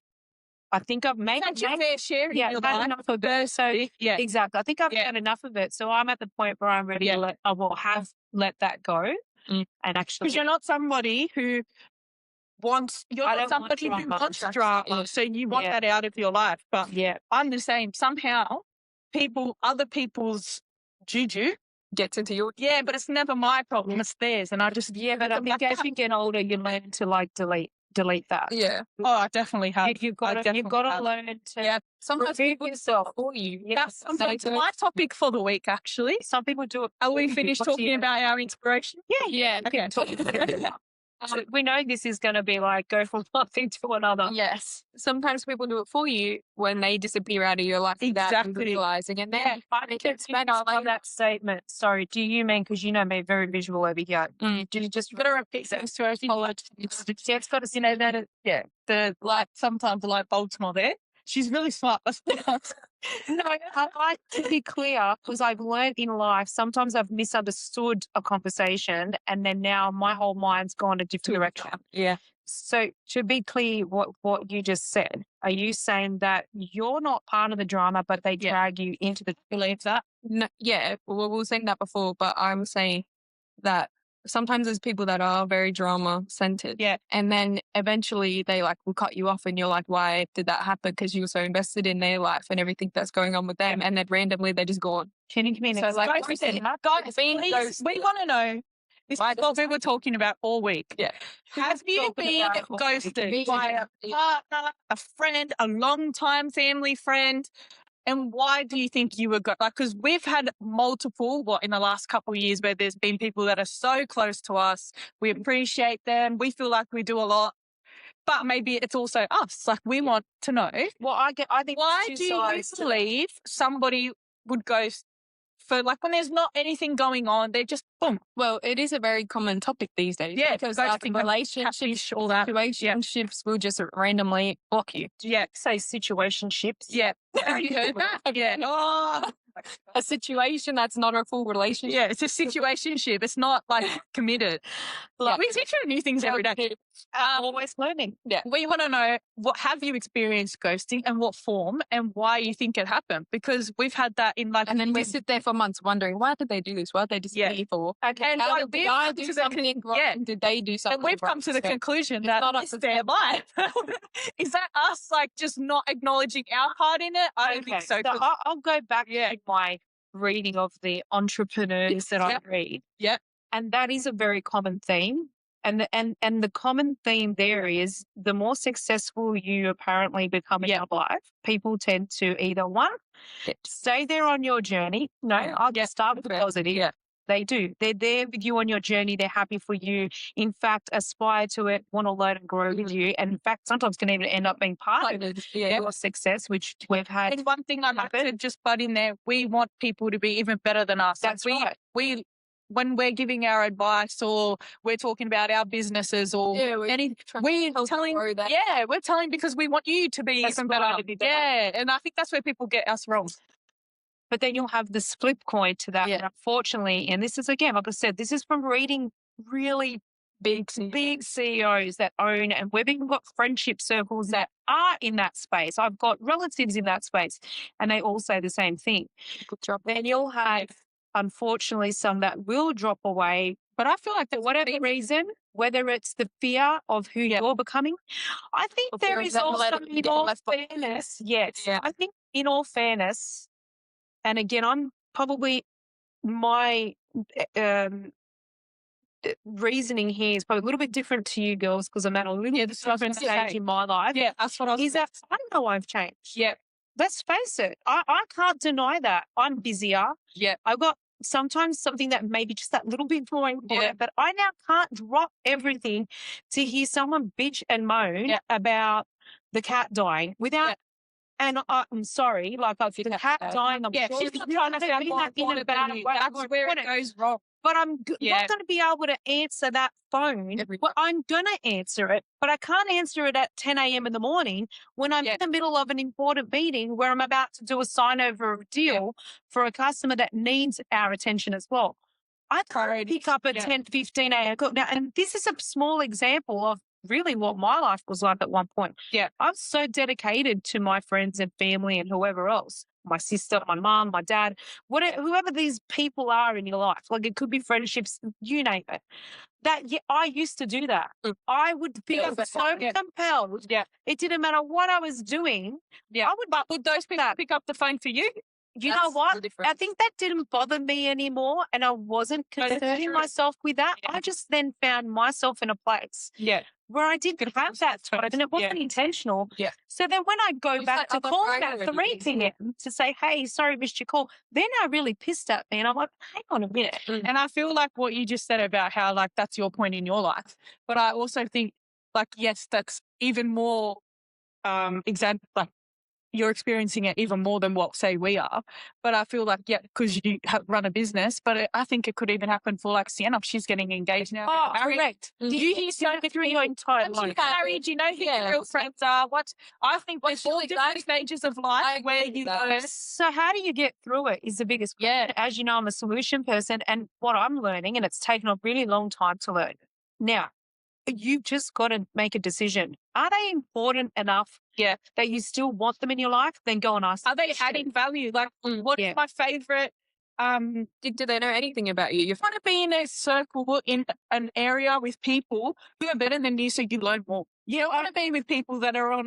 I think I've made your fair share in your life. enough of it. So exactly. I think I've had enough of it. So I'm at the point where I'm ready to let that go. And actually, because you're not somebody who wants. You're not somebody who wants drama. So you want that out of your life. But I'm the same. Somehow, other people's juju gets into your but it's never my problem. It's theirs, and I just But I think as you get older, you learn to like delete that. Yeah. Oh, I definitely have. You've got to learn to. Yeah. Sometimes people yourself for you. That's my topic for the week, actually. Some people do it. Are we finished talking about our inspiration? Yeah. Okay. We know this is going to be like go from one thing to another. Yes. Sometimes people do it for you when they disappear out of your life without realizing. And then I gets better on that statement. Sorry, do you mean, because you know me, very visual over here. Do you just got to repeat those to us? It's got to, the light, sometimes the light bulb's not there. She's really smart. No, I like to be clear because I've learned in life, sometimes I've misunderstood a conversation and then now my whole mind's gone a different direction. Yeah. So to be clear, what you just said, are you saying that you're not part of the drama, but they drag you into the belief that? No, well, we were saying that before, but I'm saying that sometimes there's people that are very drama centered. Yeah. And then eventually they will cut you off and you're like, why did that happen? Because you were so invested in their life and everything that's going on with them. And then randomly they're just gone. Can you communicate? So guys, we want to know. This is what we were talking about all week. Yeah. Have you been ghosted by a partner, a friend, a long-time family friend? And why do you think you were because we've had multiple, in the last couple of years where there's been people that are so close to us. We appreciate them. We feel like we do a lot. But maybe it's also us. Like we want to know. Well, I think why do you believe somebody would ghost for when there's not anything going on, they're just boom. Well, it is a very common topic these days. Yeah, because relationships, all that. Situationships will just randomly block you. Yeah, say situationships. Yeah, you heard that? Yeah. Oh. A situation that's not a full relationship. Yeah, it's a situationship. It's not committed. We teach you new things every day. Always learning. Yeah. We want to know have you experienced ghosting and what form and why you think it happened? Because we've had that in and then we sit there for months wondering why did they do this? Why did they disappear for? Okay. And how did the guy do something wrong? Did they do something? And we've come to the conclusion that it's their life. Is that us just not acknowledging our part in it? I don't think so. So I'll go back to my reading of the entrepreneurs that I read. Yeah. And that is a very common theme. And the common theme there is the more successful you apparently become in your life, people tend to either stay there on your journey. No, I'll just start with the positive. Yeah. They do. They're there with you on your journey. They're happy for you. In fact, aspire to it, want to learn and grow with you. And in fact, sometimes can even end up being part of your success, which we've had. And one thing I'd like to just butt in there, we want people to be even better than us. That's right. When we're giving our advice or we're talking about our businesses or anything, we're telling because we want you to be even better. Yeah, and I think that's where people get us wrong. But then you'll have this flip coin to that. Yeah. Unfortunately, and this is, again, like I said, this is from reading really big CEOs that own, and we've even got friendship circles that are in that space. I've got relatives in that space, and they all say the same thing. Good job. Then you'll have, unfortunately, some that will drop away. But I feel like for whatever reason, whether it's the fear of who you're becoming, I think there is also, in all fairness, I think in all fairness, and again, I'm probably my reasoning here is probably a little bit different to you girls because I'm at a little different stage in my life. Yeah, that's what I was. Is that I know I've changed. Yeah. Let's face it. I can't deny that. I'm busier. Yeah. I've got sometimes something that maybe just that little bit more important, but I now can't drop everything to hear someone bitch and moan about the cat dying without And I'm sorry, like if the cat dying, I'm sure she's not trying to sound more important than you. That's where it goes wrong. But I'm not going to be able to answer that phone. Well, I'm going to answer it, but I can't answer it at 10 a.m. in the morning when I'm in the middle of an important meeting where I'm about to do a sign over a deal for a customer that needs our attention as well. I can't pick up at 10, 15 a.m. Now, and this is a small example of really what my life was like at one point. Yeah. I'm so dedicated to my friends and family and whoever else, my sister, my mom, my dad, whoever these people are in your life. Like it could be friendships, you name it. I used to do that. I would feel so compelled. Yeah. It didn't matter what I was doing. Yeah. Would those people pick up the phone for you? You know what? I think that didn't bother me anymore, and I wasn't concerning myself with that. Yeah. I just then found myself in a place where I didn't have that time, and it wasn't intentional. Yeah. So then when I go back to call at 3 p.m. to say, hey, sorry, missed your call, then I really pissed at me, and I'm like, hang on a minute. And I feel like what you just said about how like that's your point in your life, but I also think like, yes, that's even more like you're experiencing it even more than what, say, we are. But I feel like, because you run a business, but I think it could even happen for, like, Sienna. She's getting engaged now. Oh, correct. Did you hear something through your entire life? Married, you know who your real friends are. I think there's all different stages of life where you go. So how do you get through it is the biggest question. As you know, I'm a solution person, and what I'm learning, and it's taken a really long time to learn. Now, you've just got to make a decision. Are they important enough that you still want them in your life? Then go and ask. Are they adding value? Like, what is my favorite? Do they know anything about you? You want to be in a circle, in an area with people who are better than you, so you learn more. You don't want to be with people that are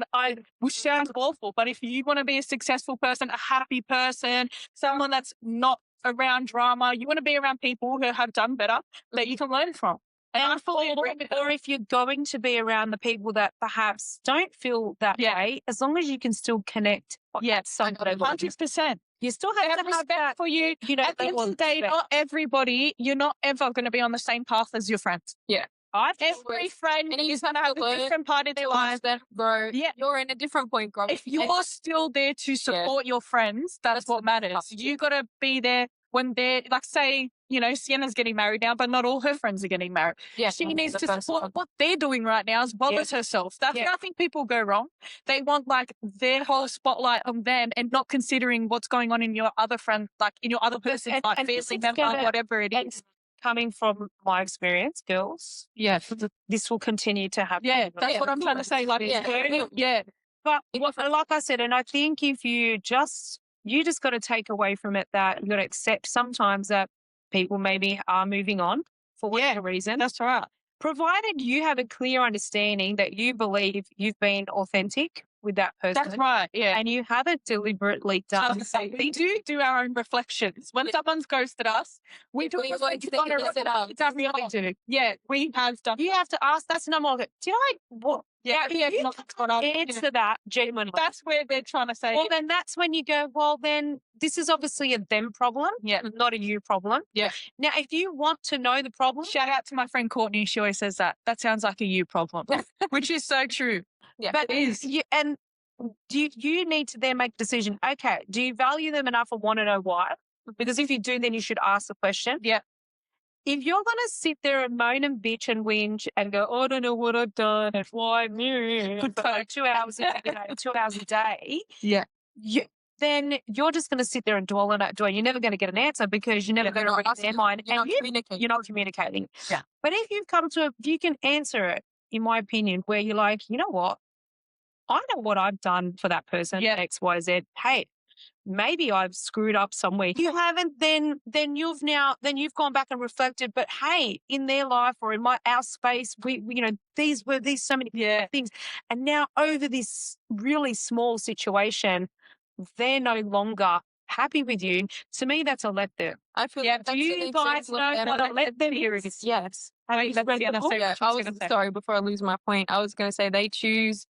which sounds awful, but if you want to be a successful person, a happy person, someone that's not around drama, you want to be around people who have done better that you can learn from. And or if you're going to be around the people that perhaps don't feel that way, as long as you can still connect. Yes, 100%. You still have to have that for you. You know, at the end of the day, not everybody, you're not ever going to be on the same path as your friends. Yeah. Every friend is going to have a different part of their life. Bro, you're in a different point, bro. If you're still there to support your friends, that's what matters. You got to be there when they're, like, say, you know, Sienna's getting married now, but not all her friends are getting married. Yeah, she needs to support what they're doing right now as well as herself. That's where I think people go wrong. They want, like, their whole spotlight on them and not considering what's going on in your other friend, like in your other person's like family member, whatever it is. Coming from my experience, girls, this will continue to happen. Yeah, that's what I'm trying to say. Like, but like I said, and I think if you just got to take away from it that you got to accept sometimes that people maybe are moving on for whatever reason. That's right. Provided you have a clear understanding that you believe you've been authentic with that person. That's right, and you haven't deliberately done something. We do our own reflections. When someone's ghosted us, we do it up. We do. Yeah, we have done. You have to ask, that's no more. Did I, what? Answer that genuinely. That's where they're trying to say. Well, then that's when you go, well, then this is obviously a them problem, not a you problem. Yeah. Now, if you want to know the problem. Shout out to my friend Courtney. She always says that. That sounds like a you problem, which is so true. Yeah, but it is. And you need to then make a decision. Okay, do you value them enough or want to know why? Because if you do, then you should ask the question. Yeah. If you're going to sit there and moan and bitch and whinge and go, I don't know what I've done, and why me, for like 2 hours a day, 2 hours a day, then you're just going to sit there and dwell on that. You're never going to get an answer because you're never going to read their mind. You're not communicating. Yeah. But if you've come to if you can answer it, in my opinion, where you're like, you know what? I know what I've done for that person, X, Y, Z. Hey, maybe I've screwed up somewhere. You haven't, then you've gone back and reflected. But hey, in their life or in our space, we these were so many things, and now over this really small situation, they're no longer happy with you. To me, that's a let them. I feel do you guys know what a let them is? Yes. I was sorry, before I lose my point, I was going to say they choose.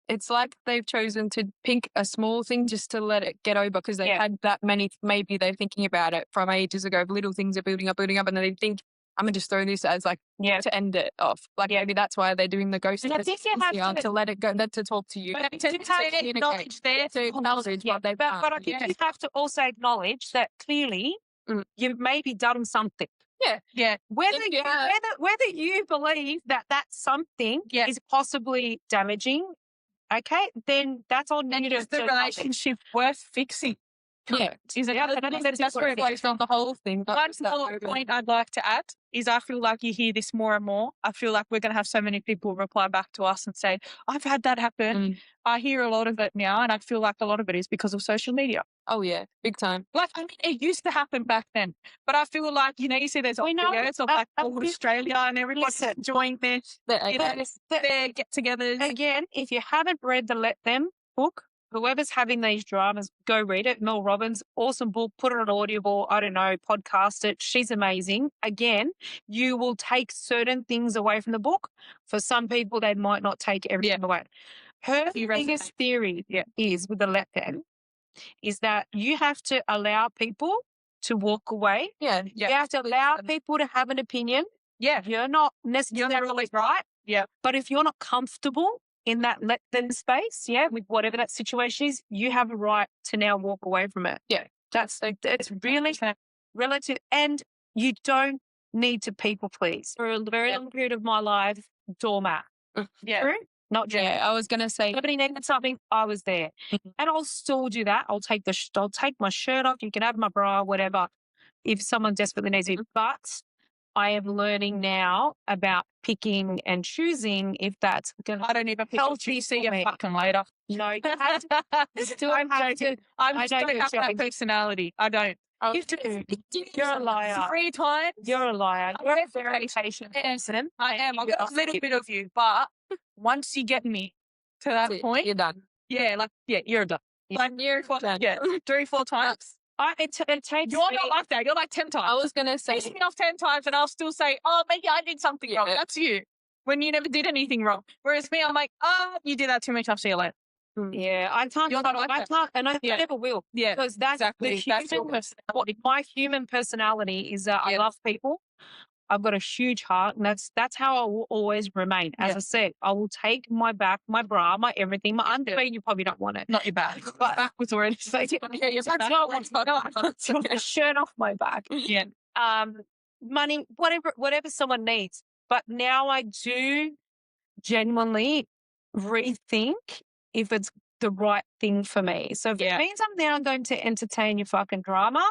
It's like they've chosen to pick a small thing just to let it get over because they had that many, maybe they're thinking about it from ages ago. Little things are building up, and then they think, I'm going to just throw this as like to end it off. Like maybe that's why they're doing the ghost. And I think you have to let it go, to talk to you. But to acknowledge there, to acknowledge what they've done. But I think you have to also acknowledge that clearly you've maybe done something. Yeah. Whether you believe that something is possibly damaging, okay, then that's on and you. is the relationship worth fixing? Yeah. Is it? That's where it's not the whole thing. One more point I'd like to add is I feel like you hear this more and more. I feel like we're going to have so many people reply back to us and say, I've had that happen. I hear a lot of it now, and I feel like a lot of it is because of social media. Oh, yeah, big time. Like, I mean, it used to happen back then, but I feel like, you see there's videos of like old Australia and everyone's enjoying their get-togethers. Again, if you haven't read the Let Them book, whoever's having these dramas, go read it. Mel Robbins, awesome book. Put it on Audible. I don't know, podcast it. She's amazing. Again, you will take certain things away from the book. For some people, they might not take everything away. Her biggest theory is with the Let Them is that you have to allow people to walk away. Yeah. You have to allow people to have an opinion. Yeah. You're not necessarily right. Yeah. But if you're not comfortable in that Let Them space, with whatever that situation is, you have a right to now walk away from it. Yeah. It's really relative, and you don't need to people please. For a very long period of my life, doormat. Yeah. True? Not just. Yeah, I was going to say. Somebody needed something, I was there. And I'll still do that. I'll take my shirt off. You can have my bra, whatever, if someone desperately needs it. But I am learning now about picking and choosing if that's going to I don't even healthy. See you fucking later. No, you have to. I don't have that personality. I don't. You do. You're a liar. 3 times. You're a liar. You're a very patient person. I am. I've got a little bit of you, but once you get me to that point, you're done. Yeah, you're done. Like you're done. Yeah, 3-4 times. It takes. You're not like that. You're like 10 times. I was going to say. Piss me off 10 times and I'll still say, oh, maybe I did something wrong. That's you. When you never did anything wrong. Whereas me, I'm like, you did that too many times. See you later. Yeah, I can't. You're not like that. Can't, and I never will. Yeah, because that's exactly. My human personality is that I love people. I've got a huge heart, and that's how I will always remain. As I said, I will take my back, my bra, my everything, my underwear. You probably don't want it. Not your back. But back was already. A shirt off my back. Yeah. Money, whatever someone needs. But now I do genuinely rethink if it's the right thing for me. So if it means I'm now going to entertain your fucking drama,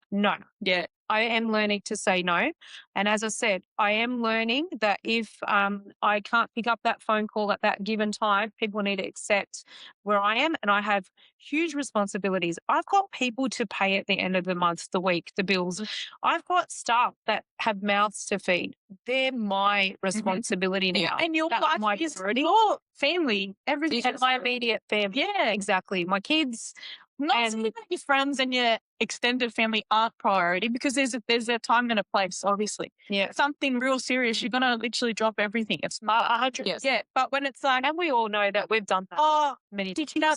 no. Yeah. I am learning to say no. And as I said, I am learning that if I can't pick up that phone call at that given time, people need to accept where I am. And I have huge responsibilities. I've got people to pay at the end of the month, the week, the bills. I've got staff that have mouths to feed. They're my responsibility now. And your That's life is your family, everything. And my immediate family. Yeah, exactly. My kids. Not saying that your friends and your extended family aren't priority, because there's a time and a place, obviously. Yeah. Something real serious, you're going to literally drop everything. It's 100. Yes. Yeah. But when it's like, and we all know that we've done that many times. Did you know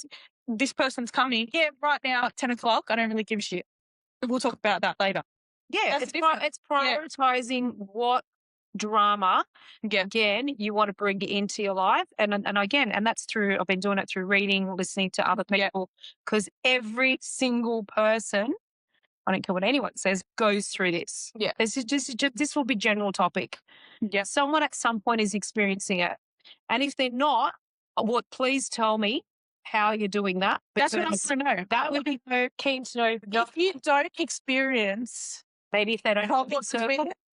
this person's coming? Yeah, right now at 10 o'clock. I don't really give a shit. We'll talk about that later. Yeah. It's prioritizing what drama again you want to bring into your life, and again, and that's through, I've been doing it through reading, listening to other people, because every single person, I don't care what anyone says, goes through this. Yeah, this will be general topic. Yeah, someone at some point is experiencing it, and if they're not, please tell me how you're doing that. That's what I want to know. That would be keen to know. If you don't experience, maybe if they don't have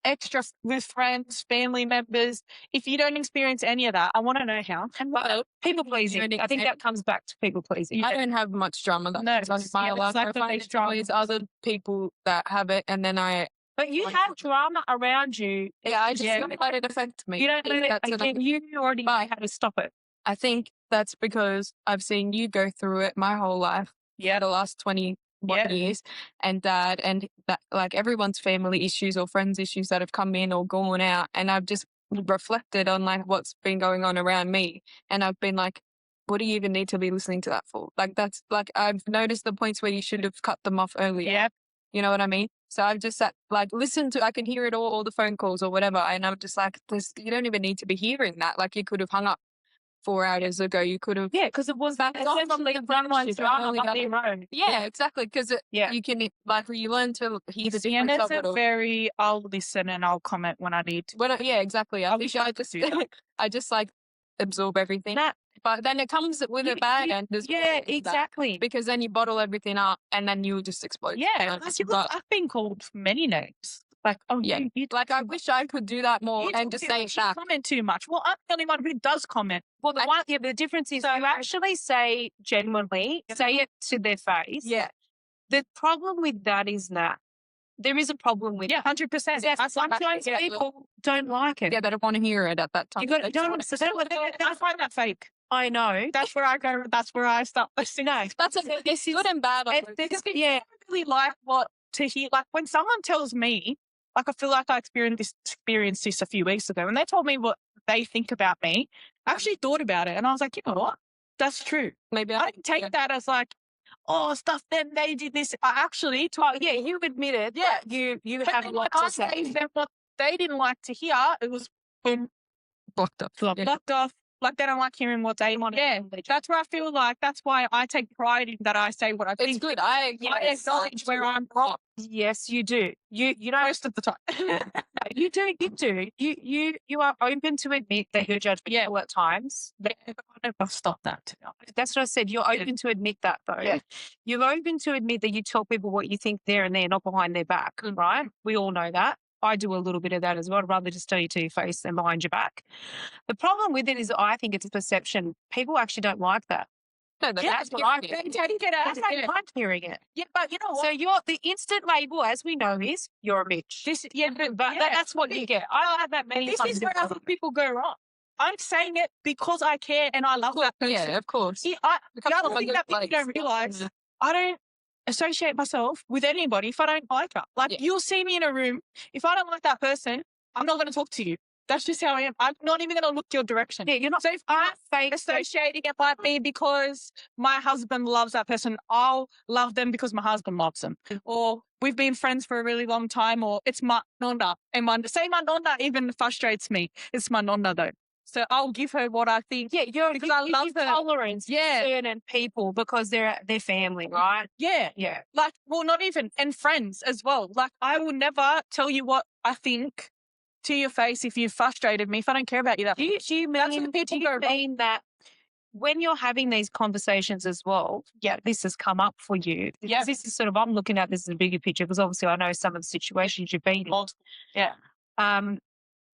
extra with friends, family members, if you don't experience any of that, I want to know how. Well, people pleasing. I think that comes back to people pleasing. I don't have much drama. No, my life. I find other people that have it, and then But you have drama around you. Yeah, I just don't let it affect me. You don't let it. You already know how to stop it. I think that's because I've seen you go through it my whole life. Yeah, the last 20 years, and dad, and that, like, everyone's family issues or friends issues that have come in or gone out, and I've just reflected on like what's been going on around me, and I've been like, what do you even need to be listening to that for? Like, that's like, I've noticed the points where you should have cut them off earlier. Yeah, you know what I mean? So I've just sat, like, I can hear it all the phone calls or whatever. And I'm just like, you don't even need to be hearing that. Like, you could have hung up 4 hours ago. You could have. Yeah, because it was essentially Yeah, exactly. Because you can, like, you learn to hear the difference of it all. I'll listen and I'll comment when I need to. Yeah, exactly. I wish I just do that. I just like absorb everything. But then it comes with a bad end as well. Yeah, exactly. Because then you bottle everything up and then you just explode. Yeah, I've been called many names. Like, oh, yeah. Like, I wish I could do that more and just say it back. Comment too much. Well, I'm the only one who does comment. Well, the difference is you actually say genuinely, say it to their face. Yeah. The problem with that is that there is a problem with 100%. Sometimes people don't like it. Yeah, they don't want to hear it at that time. I find that fake. I know. That's where I go. That's where I start listening. No, It's good and bad. I really like what to hear. Like when someone tells me, like I feel like I experienced this a few weeks ago, and they told me what they think about me. I actually thought about it, and I was like, you know what? That's true. Maybe I didn't take that as like, oh, stuff. Then they did this. I actually, you admitted. Yeah, you have a lot to say. What they didn't like to hear, it was blocked off. Like they don't like hearing what they want. Yeah, that's where I feel like that's why I take pride in that I say what I think. It's good. I acknowledge where I'm wrong. Yes, you do. You know, most of the time. You do. You are open to admit that you're judgmental at times. I'll stop that. That's what I said. You're open to admit that, though. Yeah. You're open to admit that you tell people what you think there and there, not behind their back, right? We all know that. I do a little bit of that as well. I'd rather just tell you to your face than behind your back. The problem with it is I think it's a perception. People actually don't like that. No, that's what I think. They like hearing it. Yeah, but you know what? So the instant label, as we know, is you're a bitch. That's what you get. I have that many times. This is where I think people go wrong. I'm saying it because I care and I love that person. Yeah, of course. The other thing that people don't realise, I don't associate myself with anybody if I don't like her. Like you'll see me in a room. If I don't like that person, I'm not going to talk to you. That's just how I am. I'm not even going to look your direction. Yeah, you're not. So if I'm associating it like me because my husband loves that person, I'll love them because my husband loves them. Or we've been friends for a really long time, or it's my nonna. And my nonna even frustrates me. It's my nonna though. So I'll give her what I think. Yeah, because I love her tolerance. Yeah, certain people because they're family, right? Yeah. Like, well, not even and friends as well. Like, I will never tell you what I think to your face if you frustrated me. If I don't care about you, do you mean that when you're having these conversations as well? Yeah, this has come up for you. Yeah, this is sort of I'm looking at this as a bigger picture because obviously I know some of the situations you've been in. Yeah.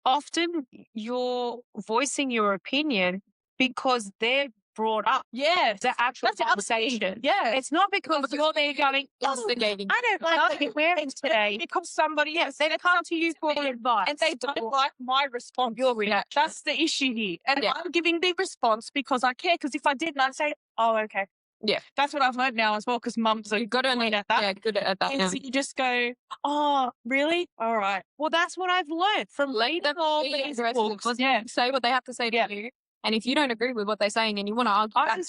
Often you're voicing your opinion because they're brought up. Yeah, the actual conversation. Yeah, it's not because you're there going, instigating. I don't like what you're wearing today. Because somebody else, they come to you for advice and they don't like my response. Your reaction. That's the issue here. And I'm giving the response because I care. Because if I didn't, I'd say, oh, okay. Yeah, that's what I've learned now as well. Because mums are good at that. Yeah, good at that. And so you just go, oh, really? All right. Well, that's what I've learned from reading all these books. Yeah, say what they have to say to you. And if you don't agree with what they're saying and you want to argue, back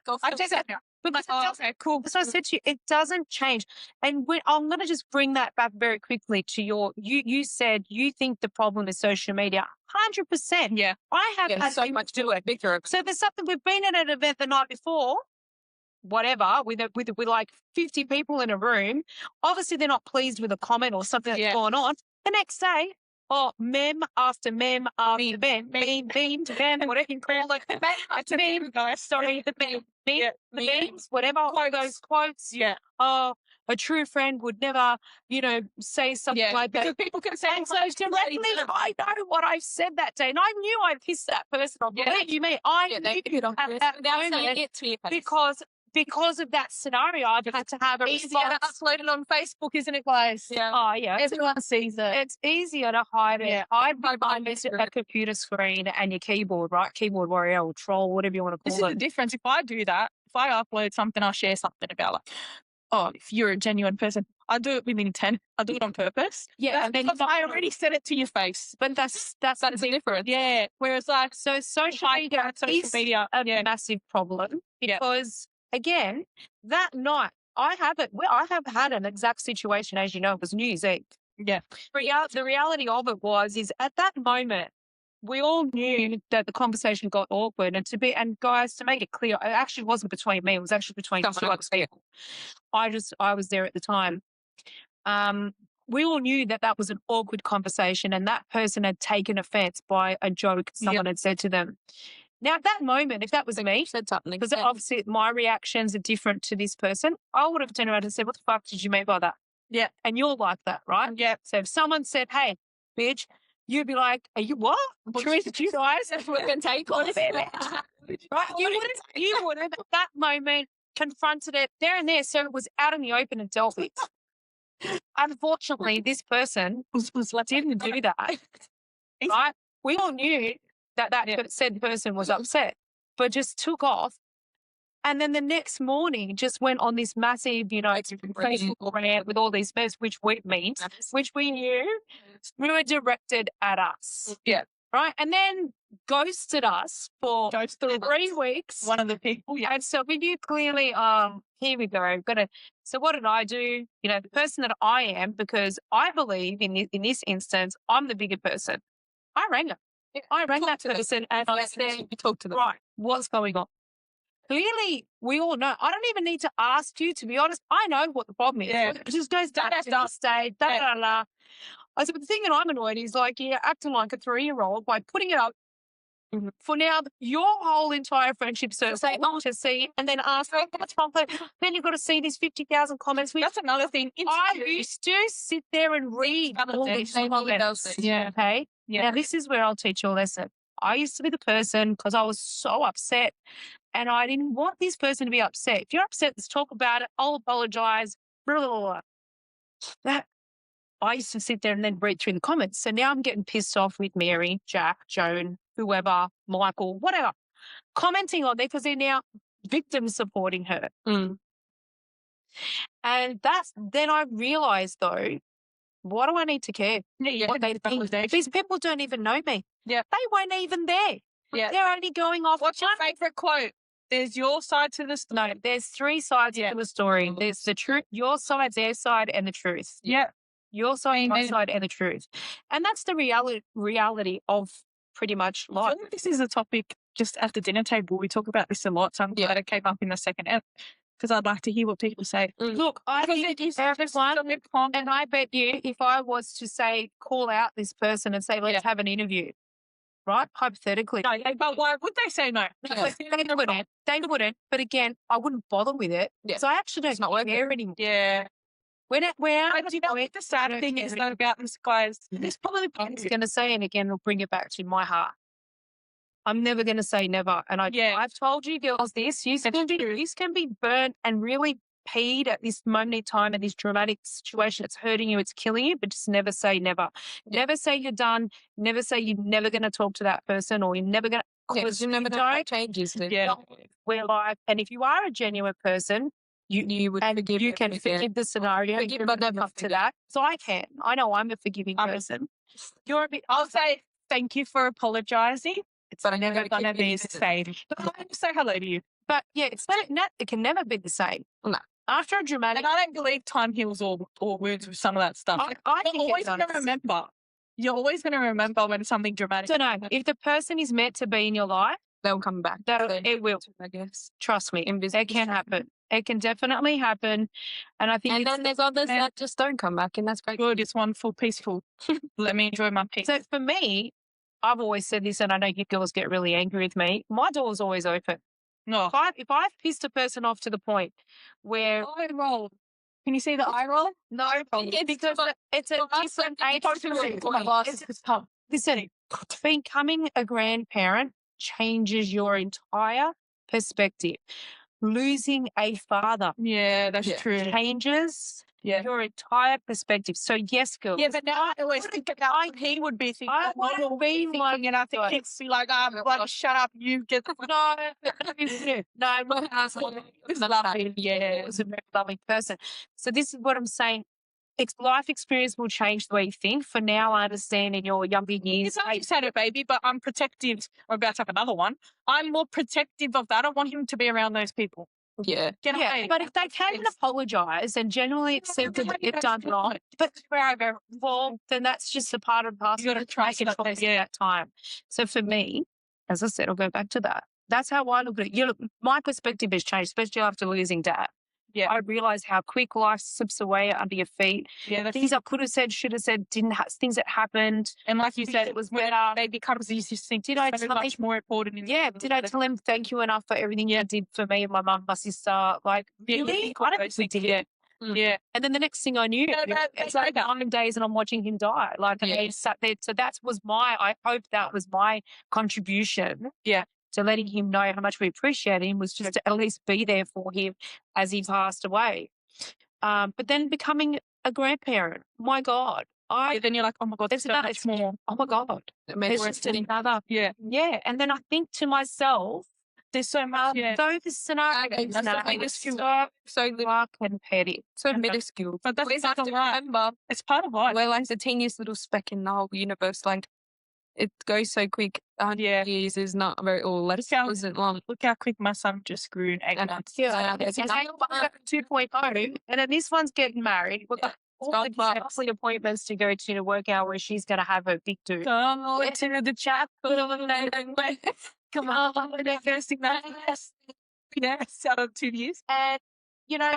off. I take that now. Okay, cool. So I said to you, it doesn't change. And I'm going to just bring that back very quickly to you said you think the problem is social media. 100%. Yeah. I have had so much to it. Bigger. So there's something, we've been at an event the night before, whatever, with like 50 people in a room. Obviously, they're not pleased with a comment or something that's going on. The next day, mem after mem after mem, whatever you call it. After mem, sorry, the memes, whatever, all those quotes. Yeah. A true friend would never, say something like that. Because people can say so directly. I know what I've said that day, and I knew I pissed that person off. Believe you me, I knew at that moment because of that scenario, I've had to have a response. Easier to upload it on Facebook, isn't it, guys? Yeah. Oh, yeah. Everyone sees it. It's easier to hide it. Hide behind a computer screen and your keyboard, right? Keyboard warrior or troll, whatever you want to call it. This is the difference. If I do that, if I upload something, I'll share something about if you're a genuine person, I do it with intent. I do it on purpose. Yeah, and then I already said it to your face. But that's the difference. Yeah. Whereas social media is a massive problem because again, that night I haven't. Well, I have had an exact situation, as you know, it was New Year's Eve. Yeah. The reality of it is at that moment, we all knew that the conversation got awkward, and guys, to make it clear, it actually wasn't between me. It was actually between two other people. I was there at the time. We all knew that was an awkward conversation, and that person had taken offense by a joke someone had said to them. Now, at that moment, if that was me, said something, because obviously my reactions are different to this person, I would have turned around and said, "What the fuck did you mean by that?" Yeah. And you're like that, right? Yeah. So if someone said, "Hey, bitch," you'd be like, "Are you what? Teresa, you guys can take on it." Right? You would have at that moment confronted it there and there, so it was out in the open and dealt with. Unfortunately, this person didn't do that. Right? We all knew that said person was upset, but just took off. And then the next morning just went on this massive, Facebook rant with all these memes, which we knew were directed at us. Yeah. Right? And then ghosted us for 3 weeks. One of the people. Yeah. And so we knew clearly, here we go. So what did I do? The person that I am, because I believe in this instance, I'm the bigger person. I rang her. I rang that person and I said, you talk to them. right, what's going on? Clearly, we all know. I don't even need to ask you, to be honest. I know what the problem is. Yeah. It just goes back to this stage. I said, but the thing that I'm annoyed is you're acting like a 3-year-old by putting it up for now your whole entire friendship circle to see, and then ask, what's wrong? Then you've got to see these 50,000 comments. That's another thing. I used to sit there and read all these comments. Yeah. Okay? Yeah. Now, this is where I'll teach you a lesson. I used to be the person, because I was so upset, and I didn't want this person to be upset. If you're upset, let's talk about it. I'll apologize. Blah, blah, blah. That I used to sit there and then read through the comments. So now I'm getting pissed off with Mary, Jack, Joan, whoever, Michael, whatever, commenting on there because they're now victims supporting her. And then I realized, though, what do I need to care? What they think? These people don't even know me. Yeah. They weren't even there. Yeah. They're only going off. What's your favourite quote? There's your side to the story. No, there's 3 sides to the story. There's the truth, your side, their side, and the truth. Yeah. Your side, my side, and the truth. And that's the reality of pretty much life. I feel like this is a topic just at the dinner table. We talk about this a lot, so I'm glad it came up in the second ep, because I'd like to hear what people say. Look, I think everyone, and I bet you if I was to call out this person and say, let's have an interview, right? Hypothetically. No, but why would they say no? They wouldn't. But again, I wouldn't bother with it because I actually don't care anymore. Yeah. We're out. But you know what the sad thing is though about this, guys? This probably I was going to say, and again, I'll bring it back to my heart. I'm never going to say never. And I've told you girls this. You can be burnt and really peed at this moment in time, at this dramatic situation. It's hurting you. It's killing you. But just never say never. Never say you're done. Never say you're never going to talk to that person, or you're never going to. Because you never know what changes. We're live. And if you are a genuine person, you would forgive. You can forgive the scenario. But never up to that. So I can. I know I'm a forgiving person. You're a bit. I'll say thank you for apologising. It's never going to be the same. But I just say hello to you. But yeah, it can never be the same. No. After a dramatic. And I don't believe time heals all wounds with some of that stuff. You're always going to remember. You're always going to remember when something dramatic. So no, if the person is meant to be in your life, they'll come back. It will. I guess. Trust me. It can happen. It can definitely happen. And I think. And then there's others that just don't come back, and that's great. Good. It's wonderful, peaceful. Let me enjoy my peace. So for me, I've always said this, and I know you girls get really angry with me. My door's always open. No. If I've pissed a person off to the point where eye roll. Can you see the eye roll? No, because it's a different age. Listen, becoming a grandparent changes your entire perspective. Losing a father, that's true, changes your entire perspective. So yes, girls. Yeah, but now I always think about he would be thinking. I want to be thinking, and I think it's like, shut up, you get no, my husband was lovely. Yeah, was a very loving person. So this is what I'm saying. Life experience will change the way you think. For now, I understand in your younger years. I just had a baby, but I'm protective. We're about to have another one. I'm more protective of that. I want him to be around those people. Yeah. Get away. But if they came and apologise and genuinely accepted that you've done wrong, but where I go, well, then that's just a part of the past. You got to try it at that time. So for me, as I said, I'll go back to that. That's how I look at it. My perspective has changed, especially after losing Dad. Yeah. I realised how quick life slips away under your feet. Yeah, things I could have said, should have said, things that happened. And like you said, it was better. Maybe comes you just think, did I so tell much more important? Did I tell him thank you enough for everything you did for me and my mum, my sister? Like, really? I don't think we did. Yeah. Yeah. And then the next thing I knew, it's like 9 days and I'm watching him die. Like, I sat there. So I hope that was my contribution. Yeah. To letting him know how much we appreciate him was just to at least be there for him as he passed away. But then becoming a grandparent, my God. Then you're like, oh my God, there's so much more. Oh my God. There's just another. Yeah. Yeah. And then I think to myself, there's so much. Those scenarios so dark and petty. So minuscule. But that's part of life. Remember, it's part of life. We're like the teeniest little speck in the whole universe. Like, it goes so quick. 100 years is not very, isn't long. Look how quick my son just grew in 8 months. Yeah. It's 2.0. And then this one's getting married. We've got all the appointments to go to work out where she's going to have her big do. Come to the chapel. Come on, they're cursing that. Yes, out of 2 years. And,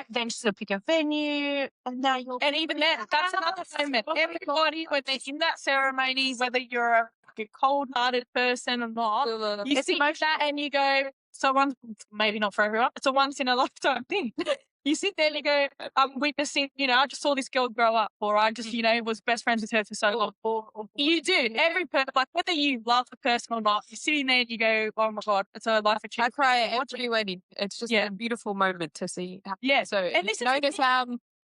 then she'll pick a venue. And even then, that's another moment. Everybody, when they're in that ceremony, whether you're a cold-hearted person or not, you see that and you go, maybe not for everyone, it's a once-in-a-lifetime thing. You sit there and you go, I'm witnessing, I just saw this girl grow up, or I just, was best friends with her for so long. You do. Every person, like whether you love the person or not, you're sitting there and you go, oh my God, it's a life achievement. I cry at every wedding. It's just a beautiful moment to see. Yeah. So notice how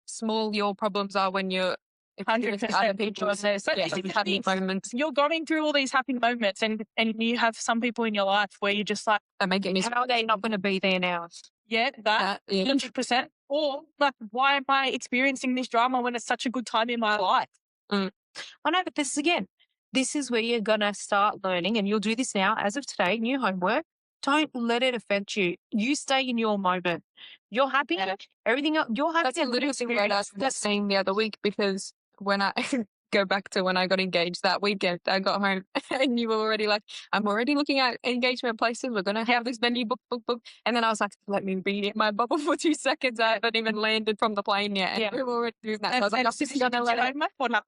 small your problems are when you're 100% other people's happy moments. You're going through all these happy moments and you have some people in your life where you're just like, how are they not going to be there now? Yeah, that 100%. Or like, why am I experiencing this drama when it's such a good time in my life? I know, but this is where you're going to start learning, and you'll do this now as of today, new homework. Don't let it affect you. You stay in your moment. You're happy. Everything else, you're happy. That's a little thing I was saying the other week, because when I go back to when I got engaged that weekend, I got home and you were already like, I'm already looking at engagement places. We're going to have this venue book. And then I was like, let me read it my bubble for 2 seconds. I haven't even landed from the plane yet. And we were already doing that. So I was like, I'm just going to let it.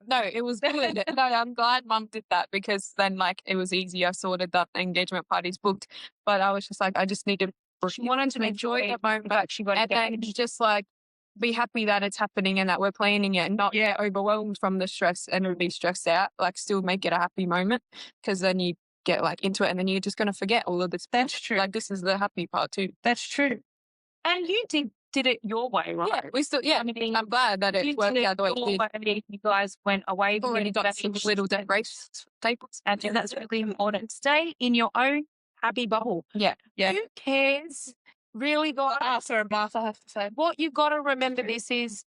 No, it was good. No, I'm glad Mum did that, because then it was easy. I sorted that engagement party's booked. But I was just like, I just need to. She wanted to enjoy the moment, but she got and just be happy that it's happening and that we're planning it, and not get overwhelmed from the stress and be stressed out. Still make it a happy moment, because then you get into it and then you're just going to forget all of this. That's true. This is the happy part too. That's true. And you did it your way, right? Yeah, we still. Yeah, I'm glad that it worked out the way it did. You guys went away. Already got some little decorations, tables, and that's really important. Stay in your own happy bubble. Yeah. Who cares? Really, God. After Martha, I have to say. What you got to remember is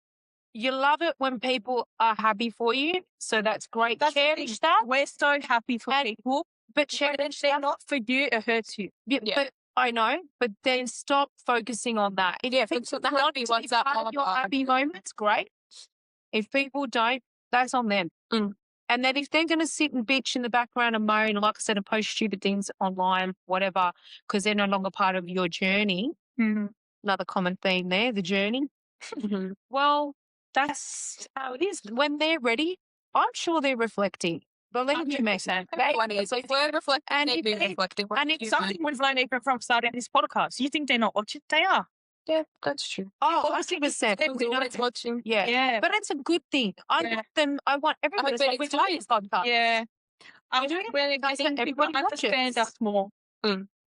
you love it when people are happy for you. So that's great. Cherish that. We're so happy for people. But cherish they're not for you, it hurts you. Yeah. But I know. But then stop focusing on that. Yeah, if the happy ones are your happy moments, great. If people don't, that's on them. And then if they're going to sit and bitch in the background and moan, like I said, and post stupid things online, whatever, because they're no longer part of your journey, another common theme there, the journey. Well, that's how it is. When they're ready, I'm sure they're reflecting. Believe me, Mason. So we're reflecting. And it's something we've learned even from starting this podcast. You think they're not watching? They are. Yeah, that's true. Oh, 100%. We know it's watching. Yeah. But it's a good thing. I want them. I want everybody to watch this podcast. Yeah. I'm really glad everybody understands us more.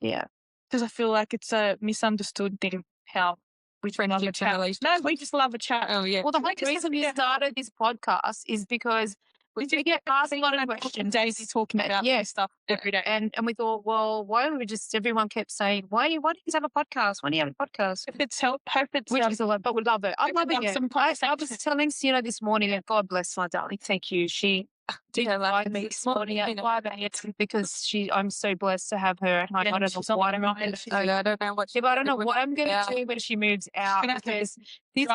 Yeah. Because I feel like it's a misunderstood thing how we love a chat. No, we just love a chat. Oh, yeah. Well, the whole reason we started this podcast is because we get asked a lot of questions. Daisy talking about stuff every day. And we thought, well, why don't we just, everyone kept saying, why do you have a podcast? Why do you have a podcast? If it's help, hope it's which is a lot, but we love it. I love it. I was telling Sienna this morning, and God bless my darling. Thank you. She Yeah, I me this morning at 5 a.m. because I'm so blessed to have her. I don't know what I'm going to do. I don't know what. Yeah, but I don't know what I'm going to do when she moves out because this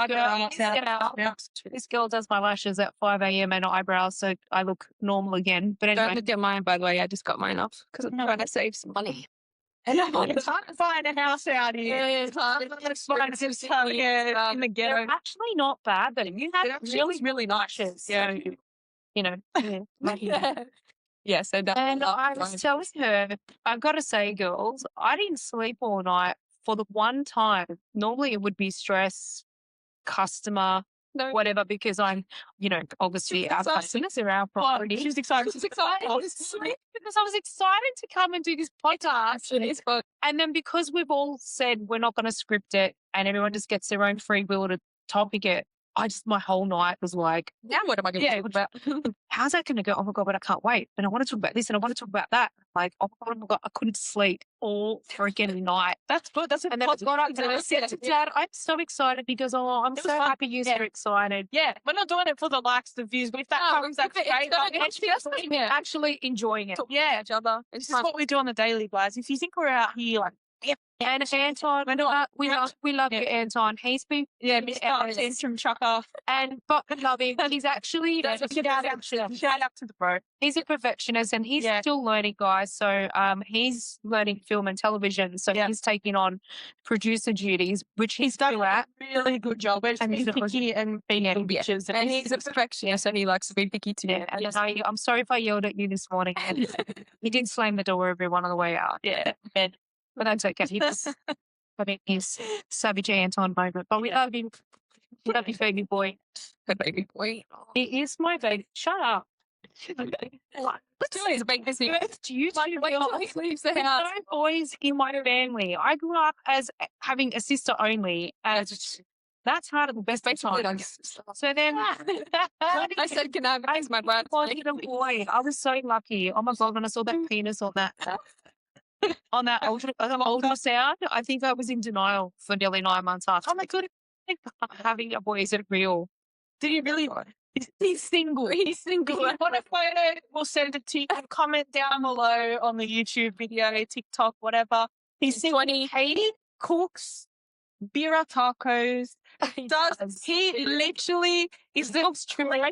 girl does my lashes at 5 a.m. and eyebrows, so I look normal again. But anyway, Don't get mine, by the way. I just got mine off because I'm trying to save some money. And It's hard to find a house out here. Yeah, it's hard. It's expensive stuff, yeah, in the ghetto. they're actually not bad. But you have really nice lashes. Yeah. So, you know. Yeah, so that. And I was telling her, I've got to say, girls, I didn't sleep all night for the one time. Normally it would be stress, customer, whatever, because I'm, obviously our customers are our property. She's excited. She's excited because I was excited to come and do this podcast. And then because we've all said we're not going to script it and everyone just gets their own free will to topic it, my whole night was like, now what am I going to talk about? How's that going to go? Oh my God, but I can't wait. And I want to talk about this and I want to talk about that. Like, oh my God, I couldn't sleep all freaking night. That's good. That's a and then I got up and I said to Dad, I'm so excited because, I'm so happy you're excited. Yeah, we're not doing it for the likes, the views, but if that comes, that's great. Actually enjoying it. Yeah, each other. This is what we do on the daily, guys. If you think we're out here like, and Anton, we love you, Anton. He's been Mr. Tantrum Chucker, but we love him. He's actually shout out to the bro. He's a perfectionist and he's still learning, guys. So he's learning film and television. So he's taking on producer duties, which he's done a really good job. And he's picky and being bitches. And he's a perfectionist and he likes to be picky too. Yeah, and I'm sorry if I yelled at you this morning. He did slam the door everyone on the way out. Yeah, man. But that's okay. He's savage Anton moment. But we love him. We love you, baby boy. The baby boy. He is my baby. Shut up. Let's do his baby. Do you leaves the house? no boys in my family? I grew up as having a sister only. That's hard at the best of times. So then I said, can I raise my brother? Boy, I was so lucky. Oh my God, when I saw that penis on that ultrasound, I think I was in denial for nearly 9 months after. Oh my God, having a boy isn't real. Did you really? He's single. He's single. If you want a photo, we'll send it to you. Comment down below on the YouTube video, TikTok, whatever. He's single. He cooks beer tacos. He literally is the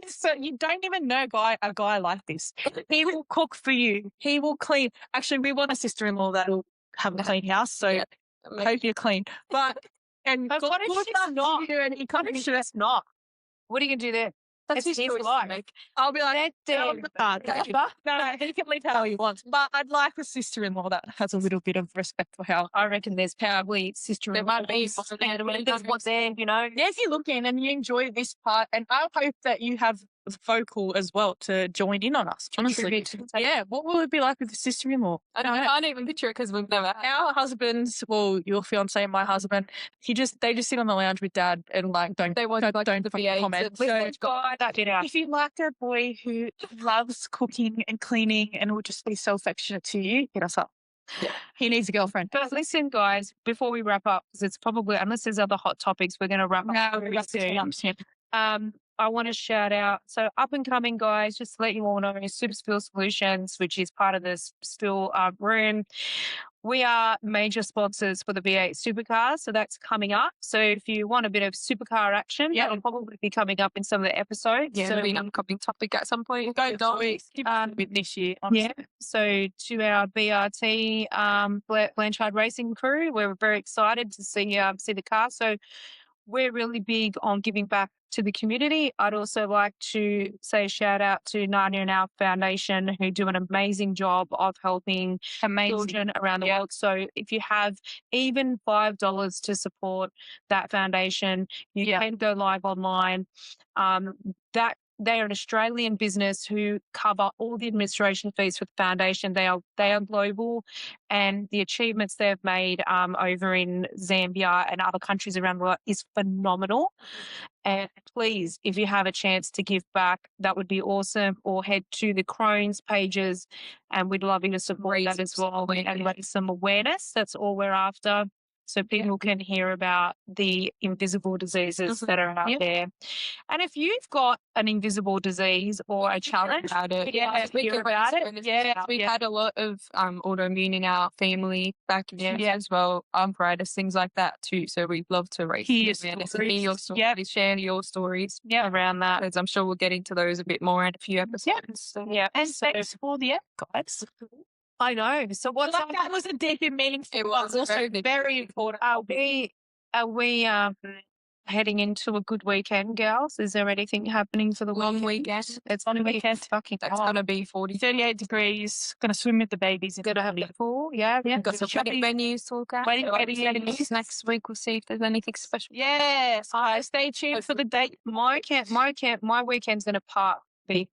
so you don't even know a guy like this. He will cook for you. He will clean. Actually, we want a sister-in-law that'll have a clean house, so I hope you're clean. But what if she's not? And he can't be sure that's not. What are you gonna do there? That's his life. I'll be like, no, he can leave how he wants. But I'd like a sister-in-law that has a little bit of respect for how. I reckon there's probably sister-in-law. There might be. There's what's there, Yeah, if you look in and you enjoy this part, and I hope that you have vocal as well to join in on us. Honestly, what will it be like with the sister-in-law? I can't even picture it because we've never. Our husbands, well, your fiance and my husband, they just sit on the lounge with Dad and don't comment. If you like a boy who loves cooking and cleaning and will just be so affectionate to you, hit us up. Yeah. He needs a girlfriend. But listen, guys, before we wrap up, because it's probably, unless there's other hot topics, we're going to wrap up very soon. I want to shout out, so up and coming guys, just to let you all know, Super Spill Solutions, which is part of this Spill room. We are major sponsors for the V8 supercars, so that's coming up. So if you want a bit of supercar action, that'll probably be coming up in some of the episodes. Yeah, so it'll be an upcoming topic at some point. This year. Honestly. Yeah. So to our BRT Blanchard Racing crew, we're very excited to see the car. So we're really big on giving back to the community. I'd also like to say shout out to Nadia and our foundation who do an amazing job of helping children around the world. So if you have even $5 to support that foundation, you can go live online. They're an Australian business who cover all the administration fees for the foundation. They are global, and the achievements they've made over in Zambia and other countries around the world is phenomenal. And please, if you have a chance to give back, that would be awesome. Or head to the Crohn's pages, and we'd love you to support that as well and raise some awareness. That's all we're after. so people can hear about the invisible diseases that are out there. And if you've got an invisible disease or a challenge, About it. speak about it. We've had a lot of autoimmune in our family back as well, arthritis, things like that too. So we'd love to hear your stories, share your stories around that, because I'm sure we'll get into those a bit more in a few episodes. So, And thanks for the app, guys. I know. So what's that was a deep and meaningful. It was also very important. Are we heading into a good weekend, girls? Is there anything happening for the long weekend? It's on a weekend. Fucking that's gonna be 38 degrees. Gonna swim with the babies. Gonna have the pool. Yeah. Got some venues to look at. Venues. Next week we'll see if there's anything special. Yes. Stay tuned for the date. My weekend's gonna be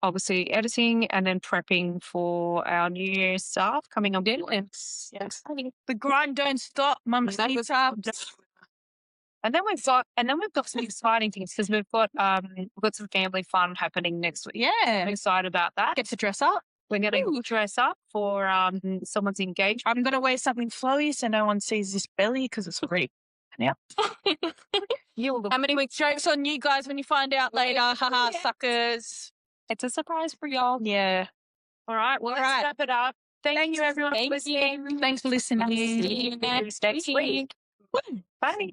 obviously editing and then prepping for our New Year's stuff coming on. Yes. The grind don't stop. Mama's needs up. And then we've got some exciting things because we've got some family fun happening next week. Yeah, I'm excited about that. Get to dress up. We're going to dress up for someone's engagement. I'm going to wear something flowy so no one sees this belly because it's free. Yeah. How many weeks jokes on you guys when you find out later? Haha, suckers. It's a surprise for y'all. Yeah. All right. Well, let's wrap it up. Thank you, everyone. Thanks for listening. See you next week. Bye.